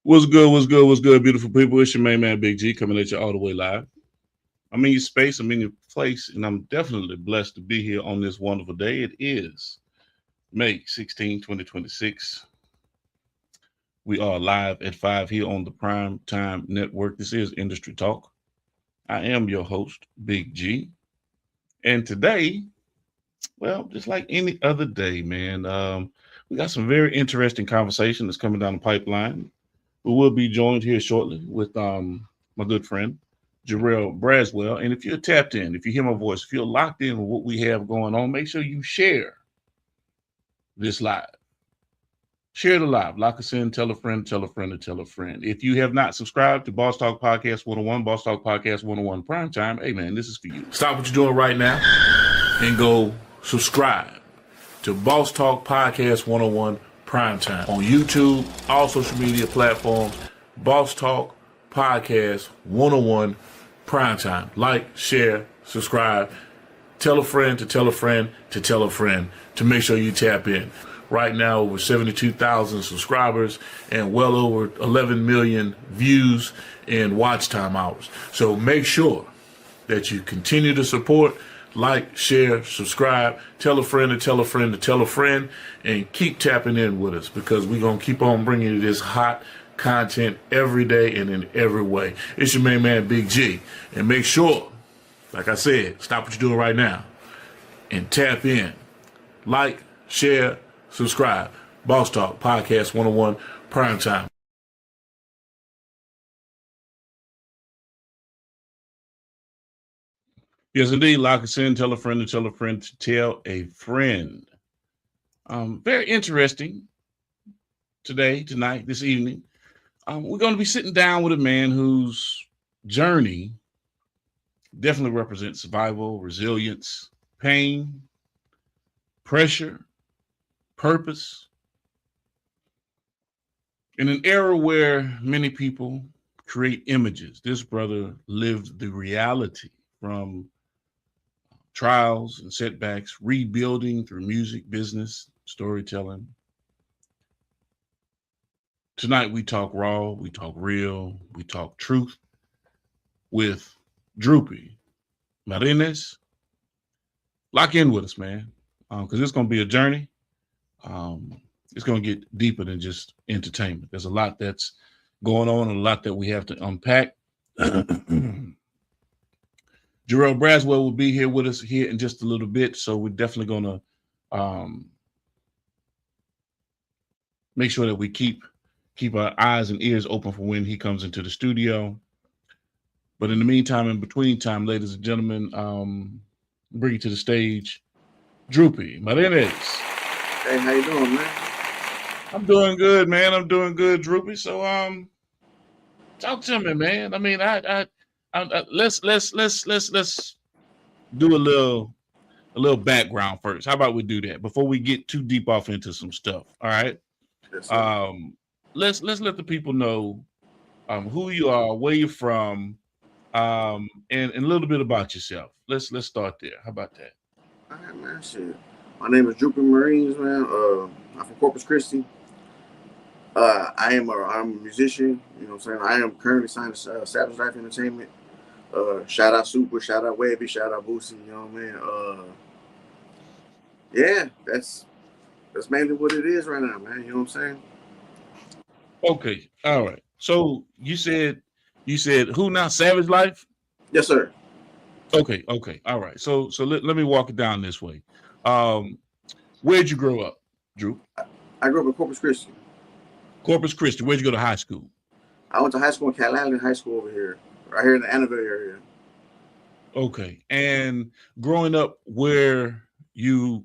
What's good? What's good? What's good, beautiful people? It's your main man, Big G, coming at you all the way live. I'm in your space, I'm in your place, and I'm definitely blessed to be here on this wonderful day. It is May 16, 2026. We are live at 5 here on the Prime Time Network. This is Industry Talk. I am your host, Big G. And today, well, just like any other day, man, we got some very interesting conversation that's coming down the pipeline. We will be joined here shortly with my good friend, Jarrell Braswell. And if you're tapped in, if you hear my voice, if you're locked in with what we have going on, make sure you share this live. Share the live. Lock us in, tell a friend, tell a friend, and tell a friend. If you have not subscribed to Boss Talk Podcast 101, Boss Talk Podcast 101 Prime Time, hey man, this is for you. Stop what you're doing right now and go subscribe to Boss Talk Podcast 101 Prime Time on YouTube, all social media platforms. Boss Talk Podcast 101 Prime Time. Like, share, subscribe. Tell a friend to tell a friend to tell a friend to make sure you tap in. Right now, over 72,000 subscribers and well over 11 million views and watch time hours. So make sure that you continue to support. Like, share, subscribe, tell a friend to tell a friend to tell a friend, and keep tapping in with us because we're going to keep on bringing you this hot content every day and in every way. It's your main man, Big G. And make sure, like I said, stop what you're doing right now and tap in. Like, share, subscribe. Boss Talk Podcast 101 Prime Time. Yes, indeed. Lock us in. Tell a friend to tell a friend to tell a friend. Very interesting tonight, this evening. We're going to be sitting down with a man whose journey definitely represents survival, resilience, pain, pressure, purpose. In an era where many people create images, this brother lived the reality from trials and setbacks, rebuilding through music, business, storytelling. Tonight we talk raw, we talk real, we talk truth with Droopy Marinez. Lock in with us, man, because it's going to be a journey. It's going to get deeper than just entertainment. There's a lot that's going on and a lot that we have to unpack. Jarrell Braswell will be here with us here in just a little bit, so we're definitely going to make sure that we keep our eyes and ears open for when he comes into the studio. But in the meantime, in between time, ladies and gentlemen, bring you to the stage, Droopy Marinez. Hey, how you doing, man? I'm doing good, man. I'm doing good, Droopy. So, talk to me, man. I mean, let's do a little background first. How about we do that before we get too deep off into some stuff? All right. Yes, sir. Let's let the people know who you are, where you're from, and a little bit about yourself. Let's start there. How about that? All right, man. Shit. My name is Droopy Marinez, man. I'm from Corpus Christi. I'm a musician. You know what I'm saying? I am currently signed to Savage Life Entertainment. Shout out Super, shout out Webby, shout out Boosie. You know what I mean? Yeah, that's mainly what it is right now, man. You know what I'm saying? Okay. All right. So you said who now? Savage Life? Yes, sir. Okay. All right. So let me walk it down this way. Where'd you grow up, Drew? I grew up in Corpus Christi. Corpus Christi. Where'd you go to high school? I went to high school in Cat Island High School over here, right here in the Annabelle area. Okay. And growing up where you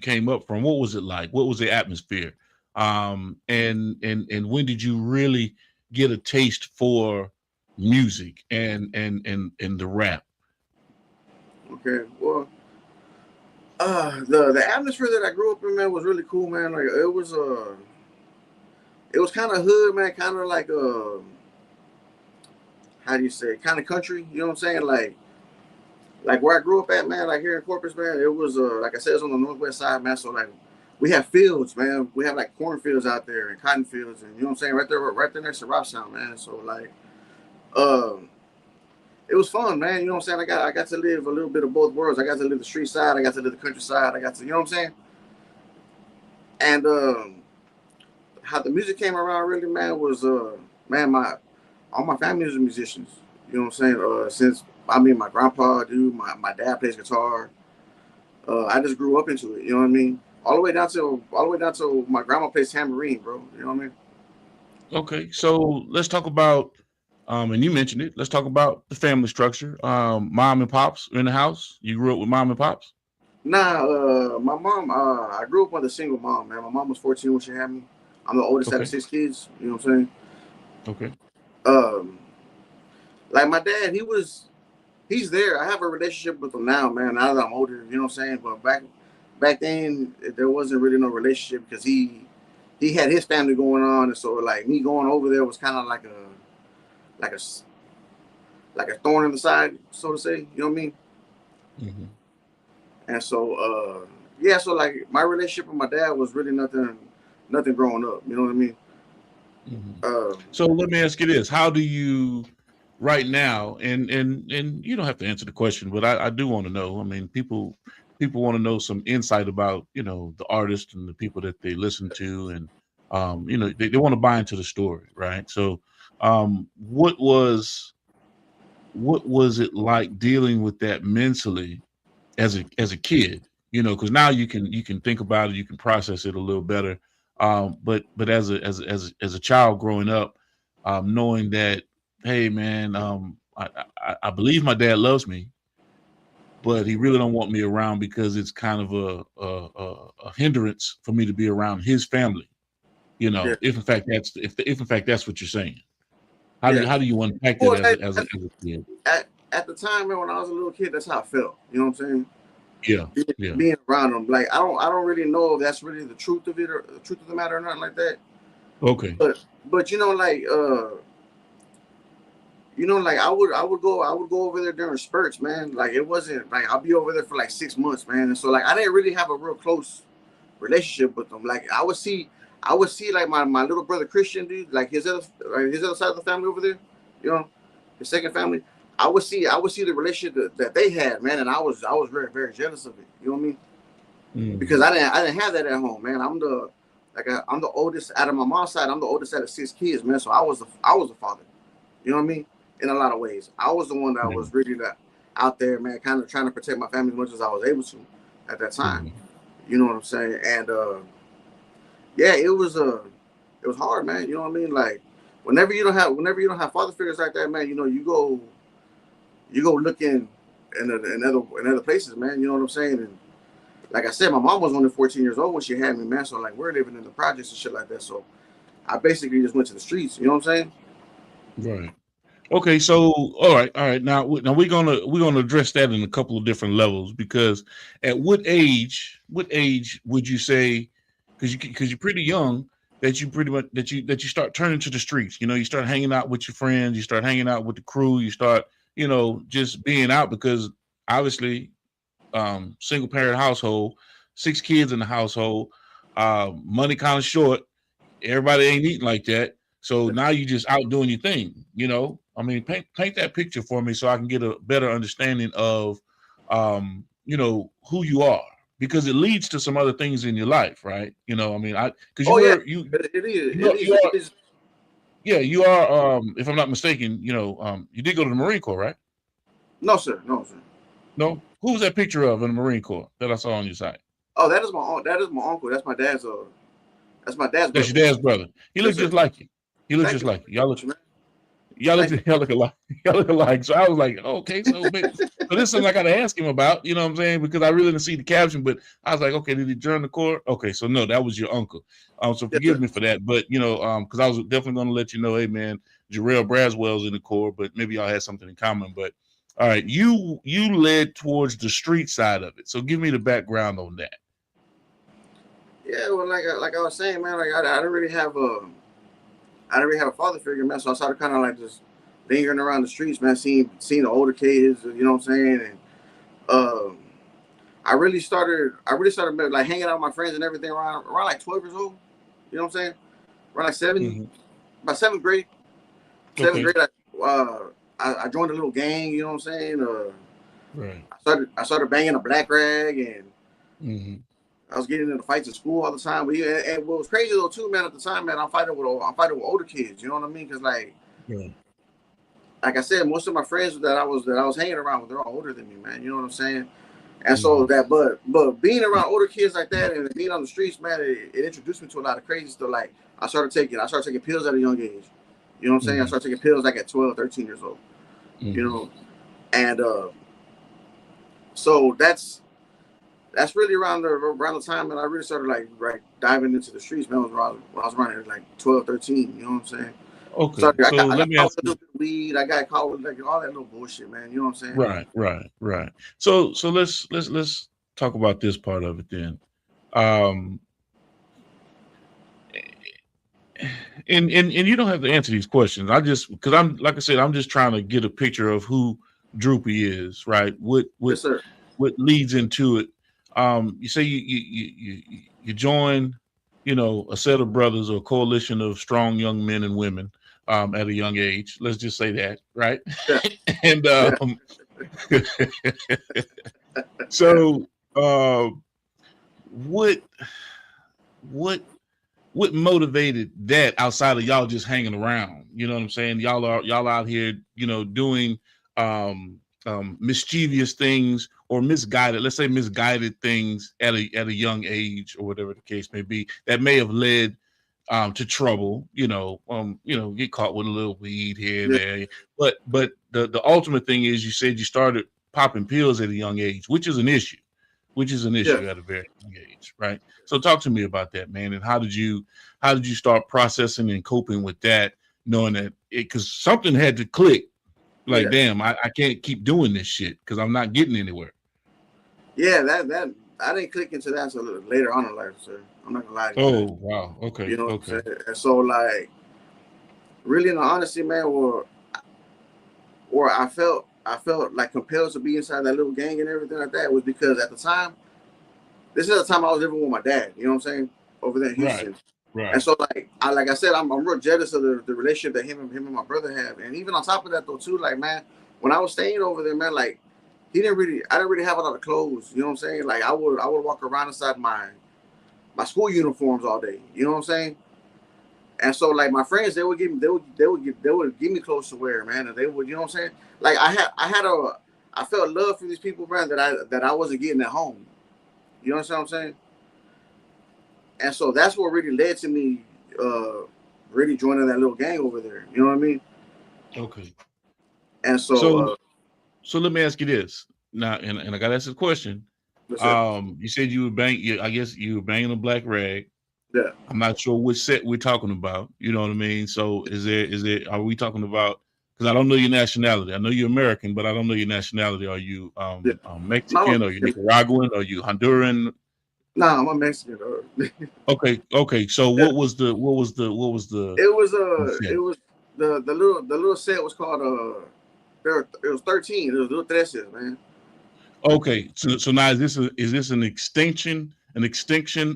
came up from, what was it like? What was the atmosphere? And when did you really get a taste for music and the rap? Okay. Well, the atmosphere that I grew up in, man, was really cool, man. Like it was kind of hood, man, kind of like how do you say, kind of country. You know what I'm saying? Like where I grew up at, man, like here in Corpus, man, it was like I said, it's on the northwest side, man. So like we have fields, man. We have like cornfields out there and cotton fields, and you know what I'm saying, right there next to Rock Sound, man. So like, um, it was fun, man. You know what I'm saying? I got to live a little bit of both worlds. I got to live the street side. I got to live the countryside. I got to, you know what I'm saying? And how the music came around, really, man, was man, my all my family is musicians. You know what I'm saying? Since I mean, my grandpa, dude, my dad plays guitar. I just grew up into it. You know what I mean? All the way down to my grandma plays tambourine, bro. You know what I mean? Okay, so let's talk about, and you mentioned it. Let's talk about the family structure. Mom and pops in the house. You grew up with mom and pops. Nah, my mom. I grew up with a single mom, man. My mom was 14 when she had me. I'm the oldest out of Okay, 6 kids. You know what I'm saying? okay, Um, like my dad, he's there. I have a relationship with him now, man. Now that I'm older, you know what I'm saying. But back then, there wasn't really no relationship because he had his family going on, and so like me going over there was kind of like a like a thorn in the side, so to say. You know what I mean? hmm, And so yeah, so like my relationship with my dad was really nothing growing up. You know what I mean? hmm. Uh, So let me ask you this: how do you, right now, and you don't have to answer the question, but I do want to know. I mean, people want to know some insight about the artist and the people that they listen to, and they want to buy into the story, right? So, what was it like dealing with that mentally as a kid? Because now you can think about it, you can process it a little better. But as a child growing up, knowing that, hey man, I believe my dad loves me, but he really don't want me around because it's kind of a hindrance for me to be around his family. yeah, If in fact that's what you're saying. How do yeah. you how do you unpack that Well, as a kid? at the time, man, when I was a little kid, that's how I felt. You know what I'm saying? Yeah, yeah. Being around them, like I don't really know if that's really the truth of it or the truth of the matter or nothing like that. Okay. But like I would go over there during spurts, man. Like it wasn't like I'll be over there for like 6 months, man. And so like I didn't really have a real close relationship with them. Like I would see like my little brother Christian, dude, like his other side of the family over there, you know, his second family. I would see the relationship that they had, man, and I was very very jealous of it. You know what I mean? Because Mm, I didn't have that at home, man. I'm the oldest out of my mom's side. I'm the oldest out of 6 kids, man. So I was the father. You know what I mean? In a lot of ways, I was the one that yeah. was really out there, man, kind of trying to protect my family as much as I was able to at that time. Mhm. You know what I'm saying? And yeah, it was hard, man. You know what I mean? Like whenever you don't have father figures like that, man, you go looking in other places, man. You know what I'm saying? And like I said, my mom was only 14 years old when she had me, man. So like we're living in the projects and shit like that. So I basically just went to the streets. You know what I'm saying? Right. Okay, so all right. Now we're gonna address that in a couple of different levels because at what age would you say? Because you're pretty young that you pretty much that you start turning to the streets. You start hanging out with your friends, you start hanging out with the crew, you start just being out because obviously single parent household, 6 kids in the household, money kind of short. Everybody ain't eating like that. So now you just out doing your thing. I mean, paint that picture for me so I can get a better understanding of who you are because it leads to some other things in your life, right? I mean, I because you Oh yeah, were you it you are is. yeah, you are if I'm not mistaken, you did go to the Marine Corps, right? No sir, no sir. No? Who was that picture of in the Marine Corps that I saw on your site? Oh, that is my uncle. That's my dad's That's brother. your dad's brother. He Yes looked sir. just like you. He looked Thank just you like you. very much, man. Y'all look Thank you. y'all look alike. Y'all look alike. So I was like, okay, so this is something I gotta ask him about, you know what I'm saying? Because I really didn't see the caption, but I was like, okay, did he join the Corps? Okay, so no, that was your uncle. So Yes forgive sir. me for that. But because I was definitely gonna let you know, hey man, Jarrell Braswell's in the Corps, but maybe y'all had something in common. But all right, you led towards the street side of it. So give me the background on that. Yeah, well, like I was saying, man, like I didn't really have I didn't really have a father figure, man. So I started kind of like just lingering around the streets, man, seeing the older kids, you know what I'm saying, and um, I really started like hanging out with my friends and everything around like 12 years old. You know what I'm saying? Around like Hmm. about seventh grade. Seventh Okay. grade, I joined a little gang. You know what I'm saying? Right. I started banging a black rag, and Hmm. I was getting into fights at school all the time. But yeah, and what was crazy though too, man, at the time, man, I'm fighting with older kids. You know what I mean? Because Right. like I said, most of my friends that I was hanging around with, they're all older than me, man. You know what I'm saying? And so Hmm. but being around older kids like that and being on the streets, man, it introduced me to a lot of crazy stuff. Like I started taking pills at a young age. You know what I'm saying? I Hmm. started taking pills like at 12, 13 years old. You Hmm. know, and so that's really around the time that I really started like diving into the streets, man. When I was around like 12, 13. You know what I'm saying? Okay. Started, I So got I let got me caught ask with a you. little bit of weed. I got caught with like all that little bullshit, man. You know what I'm saying? Right. Right. Right. So let's talk about this part of it then. Um, and you don't have to answer these questions. I just because I'm like I said, I'm just trying to get a picture of who Droopy is, right? Yes, sir. What leads into it. You say you join, a set of brothers or a coalition of strong young men and women at a young age. Let's just say that, right? Yeah, and yeah, so uh, what what what motivated that outside of y'all just hanging around? You know what I'm saying? Y'all out here, doing um mischievous things or misguided, let's say misguided things at a young age or whatever the case may be that may have led to trouble, get caught with a little weed here and yeah, there. But the ultimate thing is you said you started popping pills at a young age, yeah. at a very young age, right? So talk to me about that, man, and how did you start processing and coping with that, knowing that because something had to click, like, Yeah. damn, I can't keep doing this shit because I'm not getting anywhere. Yeah, that I didn't click into that until later on in life, sir. I'm not gonna lie to you, man. Oh wow, You okay, know what I'm okay, saying? And so like really in the honesty, man, or I felt like compelled to be inside that little gang and everything like that was because at the time, this is the time I was living with my dad, you know what I'm saying? Over there in right, Houston. And right, so like I said, I'm real jealous of the relationship that him and my brother have. And even on top of that though too, like man, when I was staying over there, man, like I didn't really have a lot of clothes, you know what I'm saying? Like I would walk around inside my school uniforms all day. You know what I'm saying? And so like my friends, they would give me clothes to wear, man, and they would, you know what I'm saying? Like I felt love for these people, man, that I wasn't getting at home. You understand what I'm saying? And so that's what really led to me, really joining that little gang over there. You know what I mean? okay. And So so, so let me ask you this now, and I got to ask a question. that's it. You said I guess you were banging a black rag. Yeah, I'm not sure which set we're talking about. You know what I mean? So are we talking about, because I don't know your nationality. I know you're American, but I don't know your nationality. Are you yeah. No, I'm a Mexican? Are you Mexican. Nicaraguan? Are you Honduran? Nah, I'm a Mexican. Okay, okay. So Yeah. what was the It set? was the little set was called it was 13. It was little treses, man. Okay, so now is this an extinction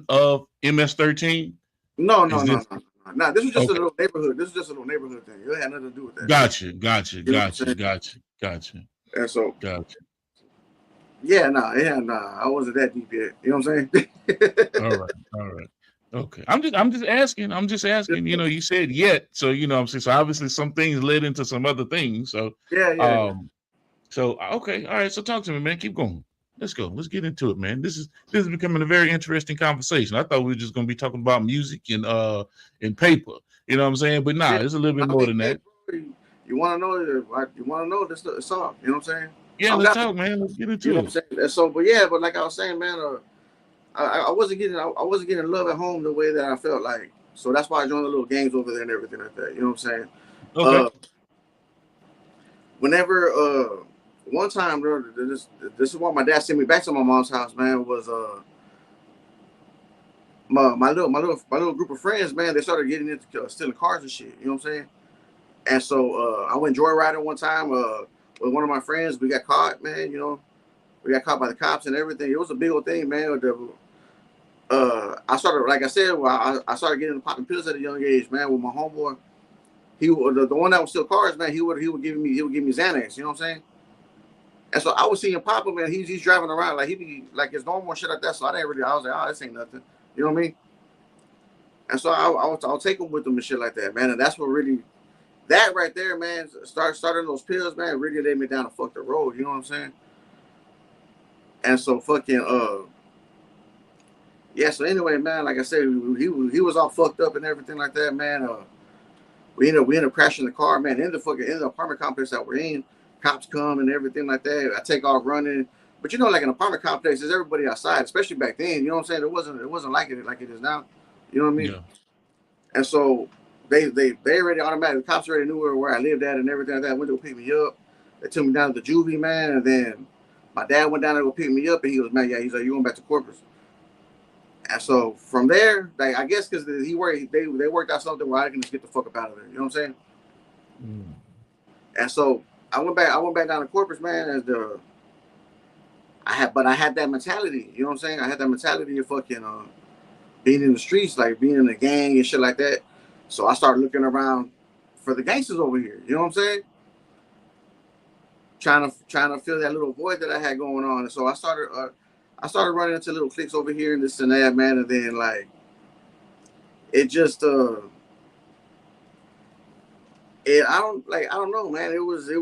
of MS-13? No, no, Is no, this no, no. Nah, this was just a okay? little neighborhood. This is just a little neighborhood thing. It had nothing to do with that. Gotcha, gotcha, You know what I'm gotcha, saying? gotcha, gotcha, And so, gotcha. yeah, nah, I wasn't that deep yet. You know what I'm saying? All right, all right. Okay. I'm just asking. I'm just asking. You said yet, so I'm saying, so obviously some things led into some other things. So Yeah, yeah, yeah. um okay, all right. So talk to me, man. Keep going. Let's go. Let's get into it, man. This is becoming a very interesting conversation. I thought we were just gonna be talking about music and paper. You know what I'm saying? But nah, Yeah. it's a little bit I more mean, than hey, that. bro, you want to know you want to know this song. You know what I'm saying? Yeah, I'm let's got talk, man. Let's get you know into what it. I'm saying. And so, but yeah, but like I was saying, man, I wasn't getting love at home the way that I felt like. So that's why I joined the little gangs over there and everything like that. You know what I'm saying? Okay. Uh, whenever one time, bro, this is why my dad sent me back to my mom's house, man. Was my little group of friends, man. They started getting into stealing cars and shit. You know what I'm saying? And so I went joyriding one time with one of my friends. We got caught, man. We got caught by the cops and everything. It was a big old thing, man. I started, like I said, I started getting popping pills at a young age, man. With my homeboy, he the one that was still cars, man. He would give me Xanax. You know what I'm saying? And so I was seeing Papa, man. He's driving around like he be like his normal shit like that. So I didn't really. I was like, oh, this ain't nothing. You know what I mean? And so I'll take him with them and shit like that, man. And that's what really, that right there, man. Starting those pills, man. Really laid me down to fuck the road. You know what I'm saying? And so fucking yeah. So anyway, man. Like I said, he was all fucked up and everything like that, man. We ended up crashing the car, man. In the apartment complex that we're in. Cops come and everything like that. I take off running. But you know, like an apartment complex, there's everybody outside, especially back then. You know what I'm saying? It wasn't like it is now. You know what I mean? Yeah. And so they already automatically, the cops already knew where I lived at and everything like that. Went to go pick me up. They took me down to the juvie, man. And then my dad went down there to go pick me up, and he goes, man, yeah, he's like, you going back to Corpus. And so from there, like, I guess because they worked out something where I can just get the fuck up out of there. You know what I'm saying? Mm. And so I went back down to Corpus, man, as I had that mentality, you know what I'm saying? I had that mentality of fucking being in the streets, like being in a gang and shit like that. So I started looking around for the gangsters over here, you know what I'm saying? Trying to fill that little void that I had going on. And so I started running into little cliques over here and this and that, man, and then like it just I don't know, man. It was a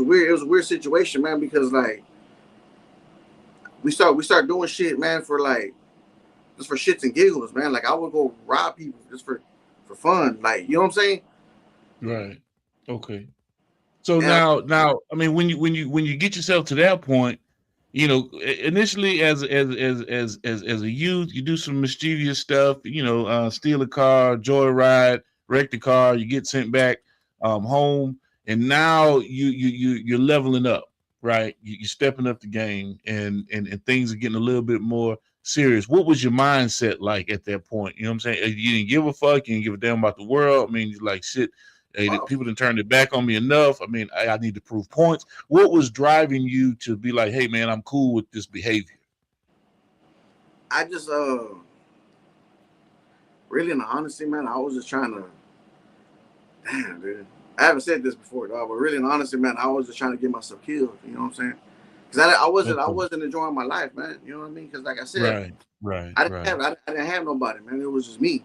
weird situation, man, because like we start doing shit, man, for like just for shits and giggles, man. Like I would go rob people just for fun, like, you know what I'm saying? Right. Okay. So And now, I mean, when you get yourself to that point, you know, initially as a youth, you do some mischievous stuff, you know, steal a car, joyride, wreck the car, you get sent back home, and now you're leveling up, right? You're stepping up the game, and things are getting a little bit more serious. What was your mindset like at that point? You know what I'm saying? You didn't give a fuck, you didn't give a damn about the world. I mean, you're like, shit, hey, people done turned it back on me enough. I mean, I need to prove points. What was driving you to be like, hey, man, I'm cool with this behavior? I just really, in honesty, man, I was just trying to, damn, dude. I haven't said this before, dog, but really, in honesty, man, I was just trying to get myself killed. You know what I'm saying? Because I Okay. wasn't enjoying my life, man. You know what I mean? Because like I said, Right, right, I right. didn't have nobody, man. It was just me.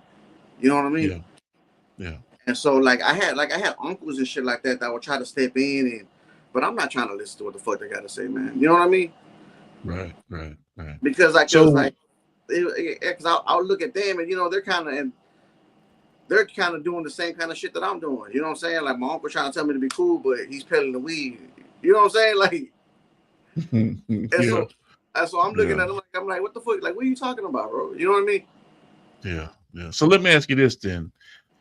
You know what I mean? Yeah, yeah. And so like I had uncles and shit like that would try to step in but I'm not trying to listen to what the fuck they got to say, man. You know what I mean? Right, right, right. Because like it was So, like, because I'll look at them and you know they're kind of doing the same kind of shit that I'm doing. You know what I'm saying? Like my uncle trying to tell me to be cool, but he's peddling the weed. You know what I'm saying? Like, and yeah, so I'm looking yeah, at him like I'm like, what the fuck? Like, what are you talking about, bro? You know what I mean? yeah, yeah. So let me ask you this then.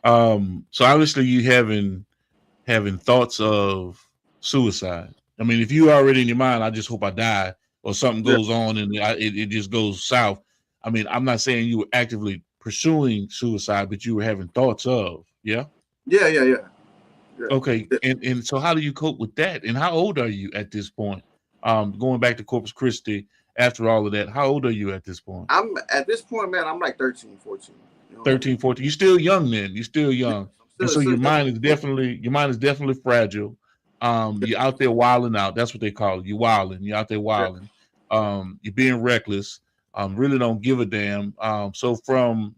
So obviously you having thoughts of suicide. I mean, if you already in your mind, I just hope I die, or something Yeah, goes on and it just goes south. I mean, I'm not saying you were actively pursuing suicide, but you were having thoughts of, yeah. yeah, yeah, yeah, Okay, yeah. and so how do you cope with that? And how old are you at this point? Going back to Corpus Christi, after all of that, how old are you at this point? I'm at this point, man. I'm like 13, 14. You know what I mean? 13, 14. You're still young then. You're still Yeah, young. I'm And so still definitely. your mind is definitely fragile. You're out there wilding out. That's what they call it. You're wilding. You're out there Yeah, wilding. You're being reckless. Really don't give a damn. So from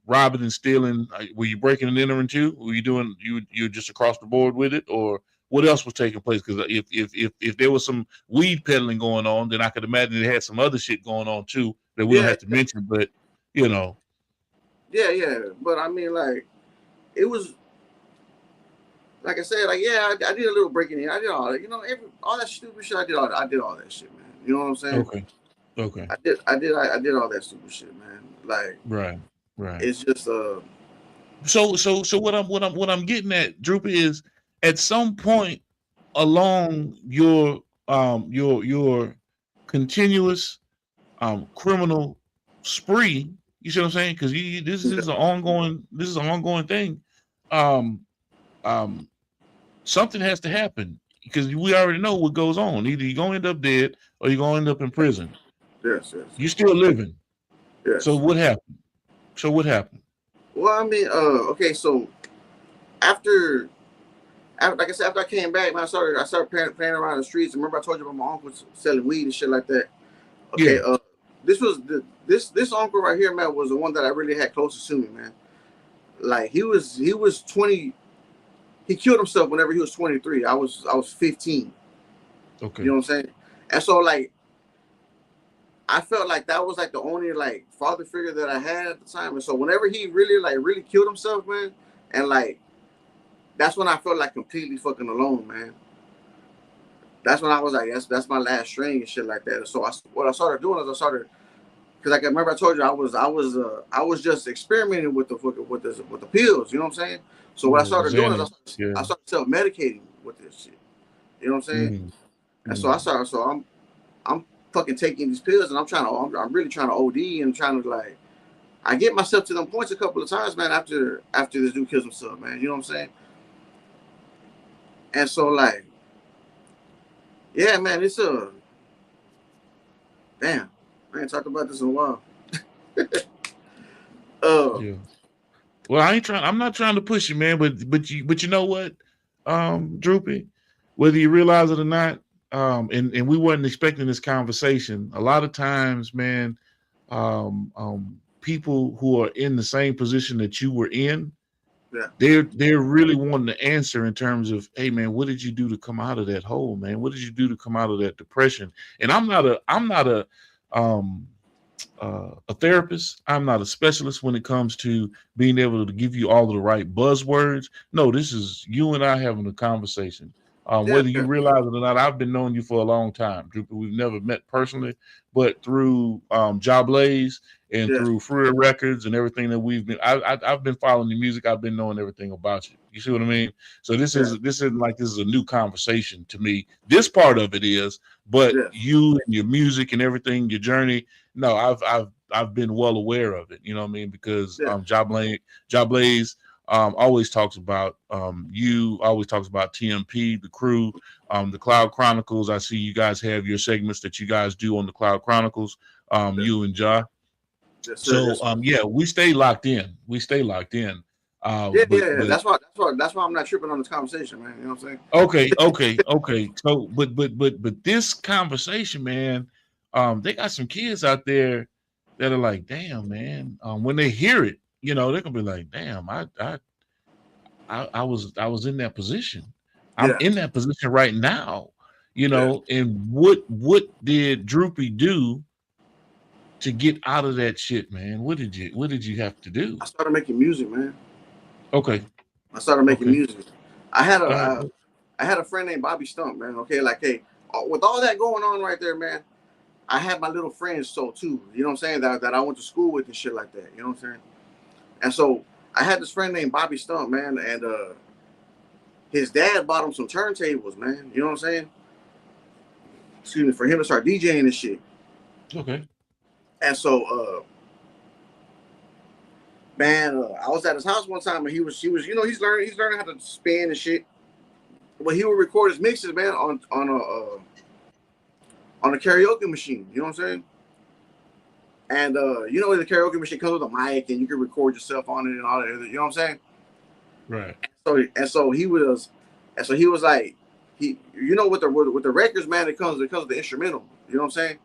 robbing and stealing, were you breaking and entering too? Were you doing you just across the board with it, or what else was taking place? Because if there was some weed peddling going on, then I could imagine they had some other shit going on too that we don't yeah, have to mention. But you know, yeah, yeah. But I mean, like, it was like I said, like, yeah, I did a little breaking in. I did all that, you know, all that stupid shit. I did all that shit, man. You know what I'm saying? okay. Okay. I did all that stupid shit, man. Like, Right. Right. it's just So what I'm getting at, Droopy, is at some point along your continuous criminal spree, you see what I'm saying? Because this is an ongoing thing. Um um something has to happen. because we already know what goes on. Either you're gonna end up dead or you're gonna end up in prison. Yes. You're still living. So Yes. what happened? So what happened? Well, I mean, okay, so after, like I said, after I came back, man, I started playing around the streets. Remember, I told you about my uncle selling weed and shit like that. Okay, Yeah. this uncle right here, man, was the one that I really had closest to me, man. Like he was 20. He killed himself whenever he was 23. I was 15. You Okay. know what I'm saying? And so like I felt like that was like the only like father figure that I had at the time. And so whenever he really killed himself, man, and like that's when I felt like completely fucking alone, man. That's when I was like, that's my last string and shit like that. And so what I started doing is because like I remember I told you I was just experimenting with the pills. You know what I'm saying? So what I Yeah. started doing is Xanax. Yeah. I started self medicating with this shit. You know what I'm saying? Mm, And so mm. I'm fucking taking these pills and I'm really trying to OD and trying to like I get myself to them points a couple of times, man. After this dude kills himself, man. You know what I'm saying? And so like yeah, man, it's a damn. I ain't talked about this in a while. Uh, Yeah. Well, I'm not trying to push you, man, but you know what, Droopy, whether you realize it or not, and we wasn't expecting this conversation. A lot of times, man, people who are in the same position that you were in, yeah, they're really wanting to answer in terms of, hey, man, what did you do to come out of that hole, man? What did you do to come out of that depression? And um a therapist. I'm not a specialist when it comes to being able to give you all of the right buzzwords. No, this is you and I having a conversation. yeah, Whether you yeah, realize it or not, I've been knowing you for a long time, Drupal. We've never met personally, but through Joblaze and yes, through Freer Records and everything that I've been following the music. I've been knowing everything about you. You see what I mean? So yeah, this isn't like this is a new conversation to me. This part of it is, but yes, you and your music and everything, your journey. No, I've been well aware of it. You know what I mean? Because yeah, Joblaze always talks about you, always talks about TMP, the crew, the Cloud Chronicles. I see you guys have your segments that you guys do on the Cloud Chronicles, yeah, you and Ja. yes, sir, So yes, sir. yeah, we stay locked in. We stay locked in. Yeah, yeah, yeah. But That's why I'm not tripping on this conversation, man. You know what I'm saying? okay. So but this conversation, man, they got some kids out there that are like, damn, man. When they hear it, they're gonna be like, damn, I was in that position. I'm Yeah. in that position right now, Yeah. and what did Droopy do to get out of that shit, man? What did you have to do? I started making music, man. Okay, I started making okay. music. I had a All right. I had a friend named Bobby Stump, man. Okay, like hey, with all that going on right there, man, I had my little friends so too. You know what I'm saying? That I went to school with and shit like that. You know what I'm saying? And so I had this friend named Bobby Stump, man, and his dad bought him some turntables, man. You know what I'm saying? Excuse me, for him to start DJing and shit. Okay. And so man, I was at his house one time and he's learning how to spin and shit. But he would record his mixes, man, on a karaoke machine. You know what I'm saying? And the karaoke machine comes with a mic and you can record yourself on it and all that. You know what I'm saying? Right. So he was like with the records, man, it comes with the instrumental. You know what I'm saying?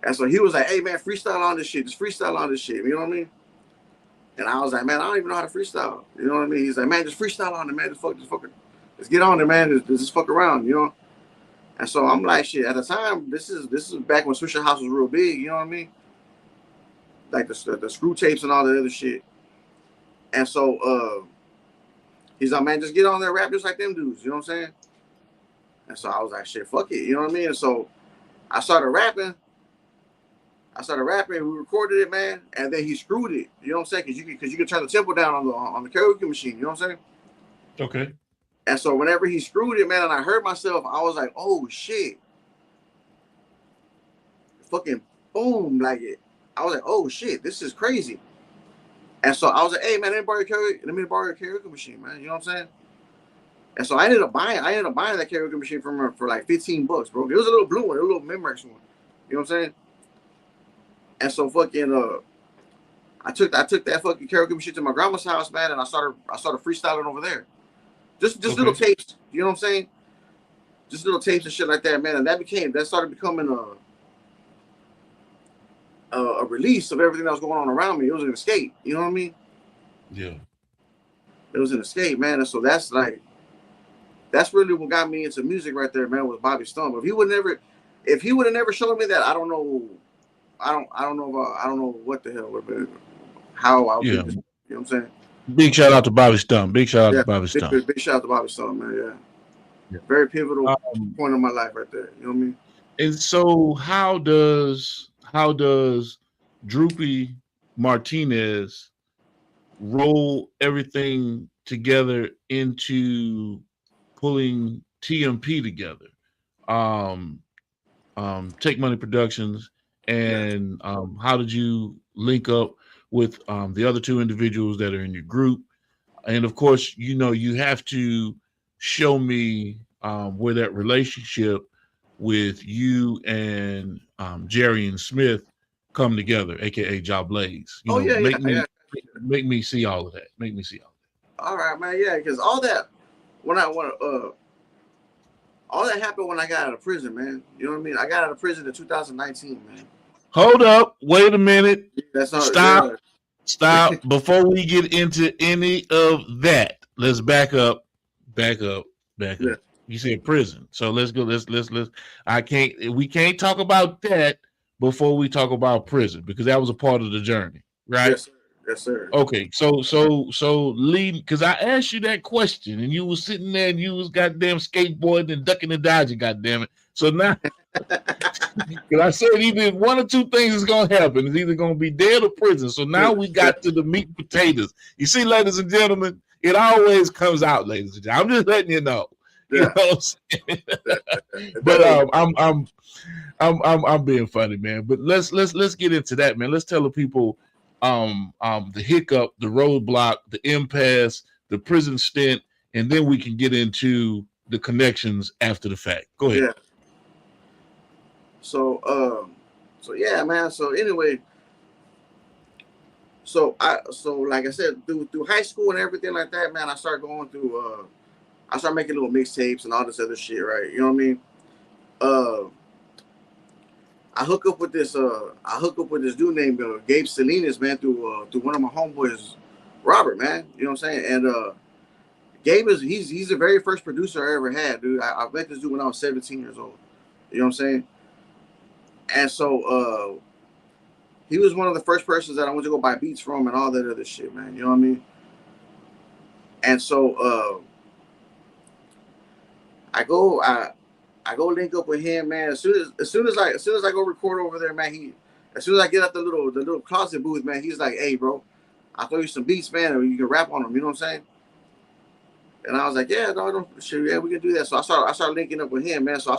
And so he was like, hey man, freestyle on this shit. Just freestyle on this shit. You know what I mean? And I was like, man, I don't even know how to freestyle. You know what I mean? He's like, man, just freestyle on it, man. Just get on it, man. Just fuck around, you know? And so I'm like, shit, at the time, this is back when Swisher House was real big, you know what I mean? Like the screw tapes and all the other shit. And so he's like, man, just get on there, rap just like them dudes, you know what I'm saying? And so I was like, shit, fuck it, you know what I mean? And so I started rapping. We recorded it, man, and then he screwed it. You know what I'm saying? Because you can turn the tempo down on the karaoke machine. You know what I'm saying? Okay. And so whenever he screwed it, man, and I heard myself, I was like, oh shit, fucking boom, like it. I was like, oh shit, this is crazy. And so I was like, hey man, let me borrow your karaoke machine, man. You know what I'm saying? And so I ended up buying that karaoke machine from her for like $15, bro. It was a little blue one, a little Memorex one. You know what I'm saying? And so fucking I took that fucking karaoke machine to my grandma's house, man, and I started freestyling over there. Just little tapes, you know what I'm saying? Just little tapes and shit like that, man. And that started becoming a release of everything that was going on around me. It was an escape, you know what I mean? Yeah. It was an escape, man. And so that's really what got me into music right there, man, was Bobby Stump. If he would have never shown me that, I don't know what the hell would have been, how I would be, you know what I'm saying? Big shout out to Bobby Stump. Big shout out to Bobby Stump. Big shout out to Bobby Stump, man. Yeah. Very pivotal point in my life right there. You know what I mean? And so how does Droopy Martinez roll everything together into pulling TMP together? Take Money Productions, and how did you link up with the other two individuals that are in your group? And of course, you have to show me where that relationship with you and Jerry and Smith come together, aka Job Blaze. Make me see all of that. Make me see all of that. All right, man. Yeah, because all that happened when I got out of prison, man. You know what I mean? I got out of prison in 2019, man. Hold up. Wait a minute. That's not Stop. Yeah. Stop. Before we get into any of that, let's back up. Yeah. You said prison. So let's go. Let's we can't talk about that before we talk about prison, because that was a part of the journey, right? Yes, sir. Yes, sir. Okay, so lead, because I asked you that question and you was sitting there and you was goddamn skateboarding and ducking and dodging, goddamn it. So now, because I said either one or two things is gonna happen. It's either gonna be dead or prison. So now we got to the meat and potatoes. You see, ladies and gentlemen, it always comes out, ladies and gentlemen. I'm just letting you know. You know what I'm saying? But I'm being funny, man. But let's get into that, man. Let's tell the people the hiccup, the roadblock, the impasse, the prison stint, and then we can get into the connections after the fact. Go ahead. Yeah. So yeah, man. So anyway, so like I said, through high school and everything like that, man, I started going through I started making little mixtapes and all this other shit, right? You know what I mean? I hook up with this dude named Gabe Salinas, man, through one of my homeboys, Robert, man. You know what I'm saying? And Gabe he's the very first producer I ever had, dude. I met this dude when I was 17 years old. You know what I'm saying? And so he was one of the first persons that I went to go buy beats from and all that other shit, man. You know what I mean? And so I go link up with him, man. As soon as I go record over there, man, as soon as I get out the little closet booth, man, he's like, "Hey, bro, I'll throw you some beats, man, or you can rap on them." You know what I'm saying? And I was like, "Yeah, no, don't shit, yeah, we can do that." So I start linking up with him, man. So I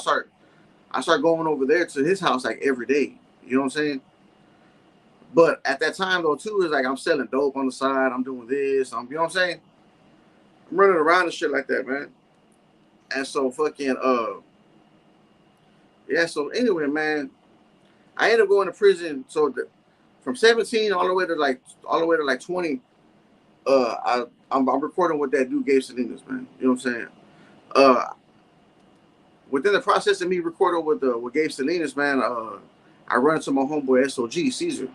start going over there to his house like every day. You know what I'm saying? But at that time though, too, it's like I'm selling dope on the side. I'm doing this. You know what I'm saying? I'm running around and shit like that, man. And so fucking yeah. So anyway, man, I ended up going to prison. So from 17 all the way to like 20, I'm recording with that dude Gabe Salinas, man. You know what I'm saying? Within the process of me recording with Gabe Salinas, man, I run into my homeboy SOG Caesar,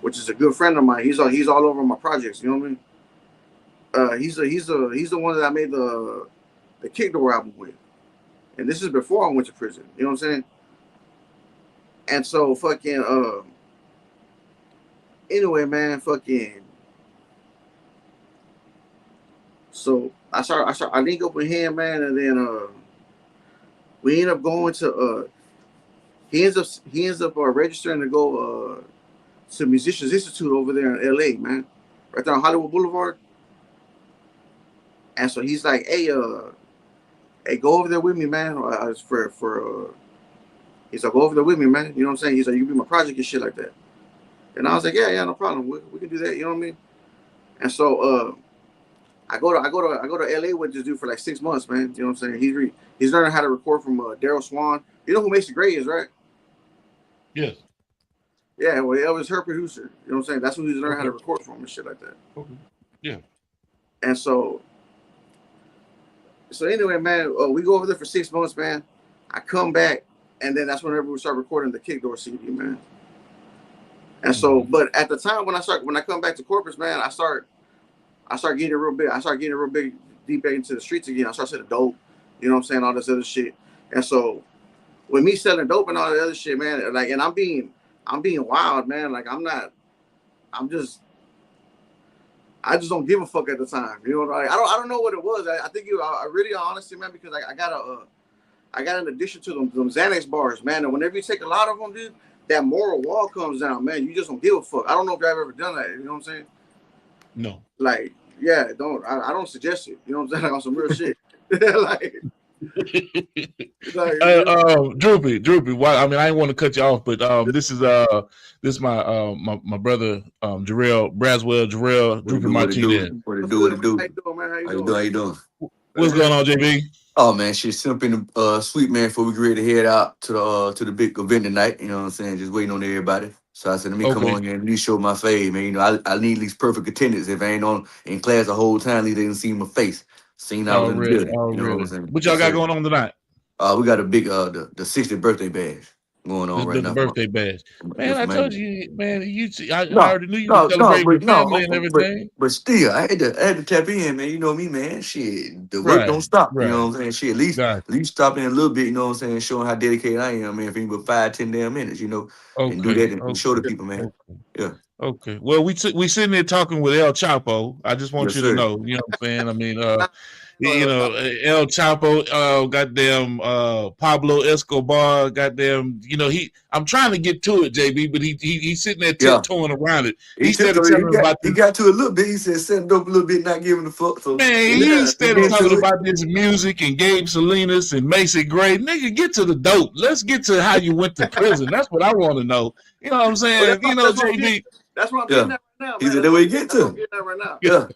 which is a good friend of mine. He's all over my projects. You know what I mean? He's the one that I made the Kick Door album with, and this is before I went to prison. You know what I'm saying? And so fucking anyway, man, fucking. So I link up with him, man, and then we end up going to he ends up registering to go to Musicians Institute over there in LA, man, right there on Hollywood Boulevard. And so he's like, hey, go over there with me, man. He's like, go over there with me, man. You know what I'm saying? He's like, you be my project and shit like that. And I was like, yeah, no problem. We can do that. You know what I mean? And so I go to LA with this dude for like 6 months, man. You know what I'm saying? He's learning how to record from Daryl Swan. You know who Mason Gray is, right? Yes. Yeah, well, it was her producer. You know what I'm saying? That's who he's learning how Okay. to record from and shit like that. Okay. Yeah. And so anyway, man, we go over there for 6 months, man. I come back, and then that's whenever we start recording the Kick Door CD, man. And so, but at the time when I come back to Corpus, man, I start getting real big. I start getting real big, deep into the streets again. I start selling dope, you know what I'm saying, all this other shit. And so, with me selling dope and all the other shit, man, like, and I'm being wild, man. Like, I just don't give a fuck at the time. You know, like, I don't know what it was. I think I really honestly, man, because I got an addiction to them Xanax bars, man. And whenever you take a lot of them, dude, that moral wall comes down, man. You just don't give a fuck. I don't know if I've ever done that. You know what I'm saying? No. Like, yeah, I don't suggest it. You know what I'm saying? Like, on some real shit. like, Droopy. Why? I mean, I didn't want to cut you off, but this is my brother Jarrell Braswell, Droopy Martinez. What it do? How you doing, man? How you doing? What's going on, JB? Oh man, shit, simping sweet man before we get ready to head out to the big event tonight. You know what I'm saying? Just waiting on everybody. So I said, let me come on here and at least show my face, man. You know, I need at least perfect attendance. If I ain't on in class the whole time, at least they didn't see my face. Seen I was in the building. You know what I'm saying? What y'all got going on tonight? We got a big the 60th birthday bash going on right now. The birthday bash. Man, I told you, man, I already knew you were celebrating with family and everything. But still, I had to tap in, man. You know me, man. Shit, the work don't stop. Right. You know what I'm saying? Shit, at least stop in a little bit, you know what I'm saying, showing how dedicated I am, man, for even 5-10 damn minutes, you know. And do that and show the people, man. Yeah. Okay. Well, we sitting there talking with El Chapo. I just want you to know, you know what I'm saying? I mean, you know, El Chapo, goddamn Pablo Escobar, goddamn, you know, I'm trying to get to it, JB, but he's sitting there tiptoeing around it. He got to a little bit. He said setting dope a little bit, not giving a fuck. So man, he started talking about this music and Gabe Salinas and Mason Gray. Nigga, get to the dope. Let's get to how you went to prison. That's what I want to know. You know what I'm saying? You know, JB. That's what I'm getting at right now. He said that way you get to. Right now. Yeah.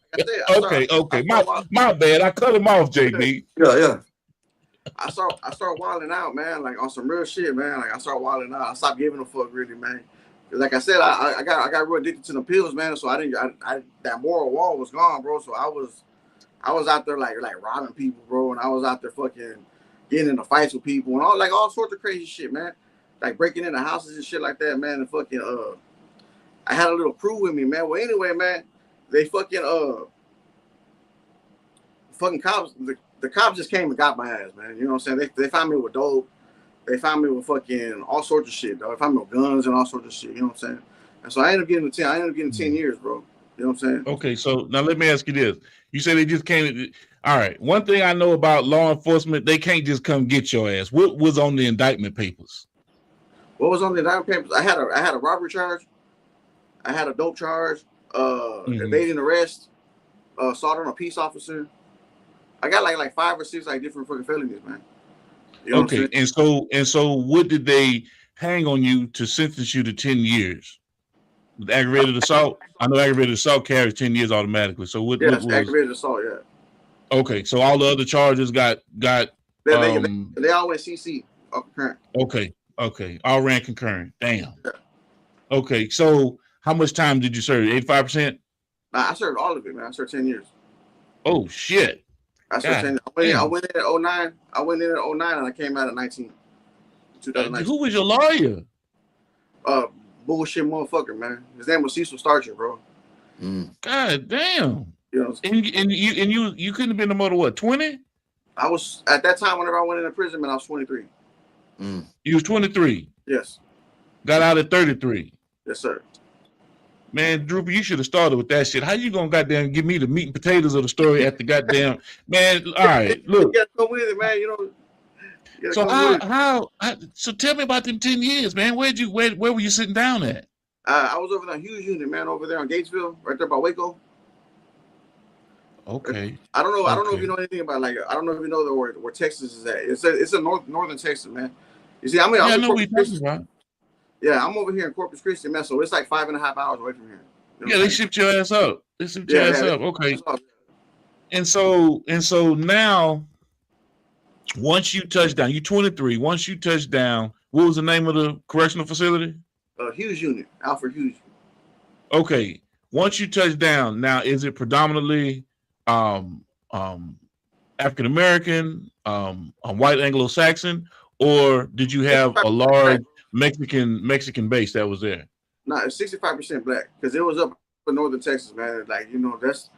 Okay. My bad. I cut him off, JB. Yeah. I start wilding out, man. Like on some real shit, man. Like I start wilding out. I stopped giving a fuck, really, man. Like I said, I got real addicted to the pills, man. So that moral wall was gone, bro. So I was out there like robbing people, bro, and I was out there fucking getting into fights with people and all sorts of crazy shit, man. Like breaking into houses and shit like that, man. And fucking I had a little crew with me, man. Well, anyway, man, they fucking cops. The cops just came and got my ass, man. You know what I'm saying? They found me with dope. They found me with fucking all sorts of shit, dog. They found me with guns and all sorts of shit. You know what I'm saying? And so I ended up getting 10 years, bro. You know what I'm saying? Okay, so now let me ask you this. You said they just came. All right. One thing I know about law enforcement, they can't just come get your ass. What was on the indictment papers? What was on the indictment papers? I had a robbery charge. I had a dope charge, evading arrest, assault on a peace officer. I got like 5 or 6 like different fucking felonies, man. You know okay, and so what did they hang on you to sentence you to 10 years? With aggravated assault? I know aggravated assault carries 10 years automatically. So what was aggravated assault, yeah. Okay, so all the other charges got they all went CC concurrent. Okay. All ran concurrent. Damn. Yeah. Okay, so how much time did you serve? 85%? Nah, I served all of it, man. I served 10 years. Oh shit. I served 10 years. I went in at 09. I went in at 09 and I came out at 19. 2019. Who was your lawyer? Bullshit motherfucker, man. His name was Cecil Starcher, bro. God damn. You know, and you couldn't have been no more than what, 20? I was at that time whenever I went into prison, man, I was 23. You was 23? Yes. Got out at 33. Yes, sir. Man, Droopy, you should have started with that shit. How you gonna goddamn give me the meat and potatoes of the story at the goddamn man? All right, look. You gotta come with it, man. You know. So how? So tell me about them 10 years, man. Where were you sitting down at? I was over there on Hughes Unit, man, over there on Gatesville, right there by Waco. Okay. I don't know if you know anything about I don't know if you know where Texas is at. It's a northern Texas, man. You see, I know what you're talking about. Yeah, I'm over here in Corpus Christi, man. So it's like 5.5 hours away from here. You know they shipped your ass up. They shipped your ass up. Okay. and so now, once you touch down, you 23. Once you touch down, what was the name of the correctional facility? Hughes Unit, Alfred Hughes. Okay. Once you touch down, now is it predominantly um, um, African American, white Anglo-Saxon, or did you have a 65% black. large Mexican base that was there? No, it's 65% black because it was up in northern Texas, man. Like that's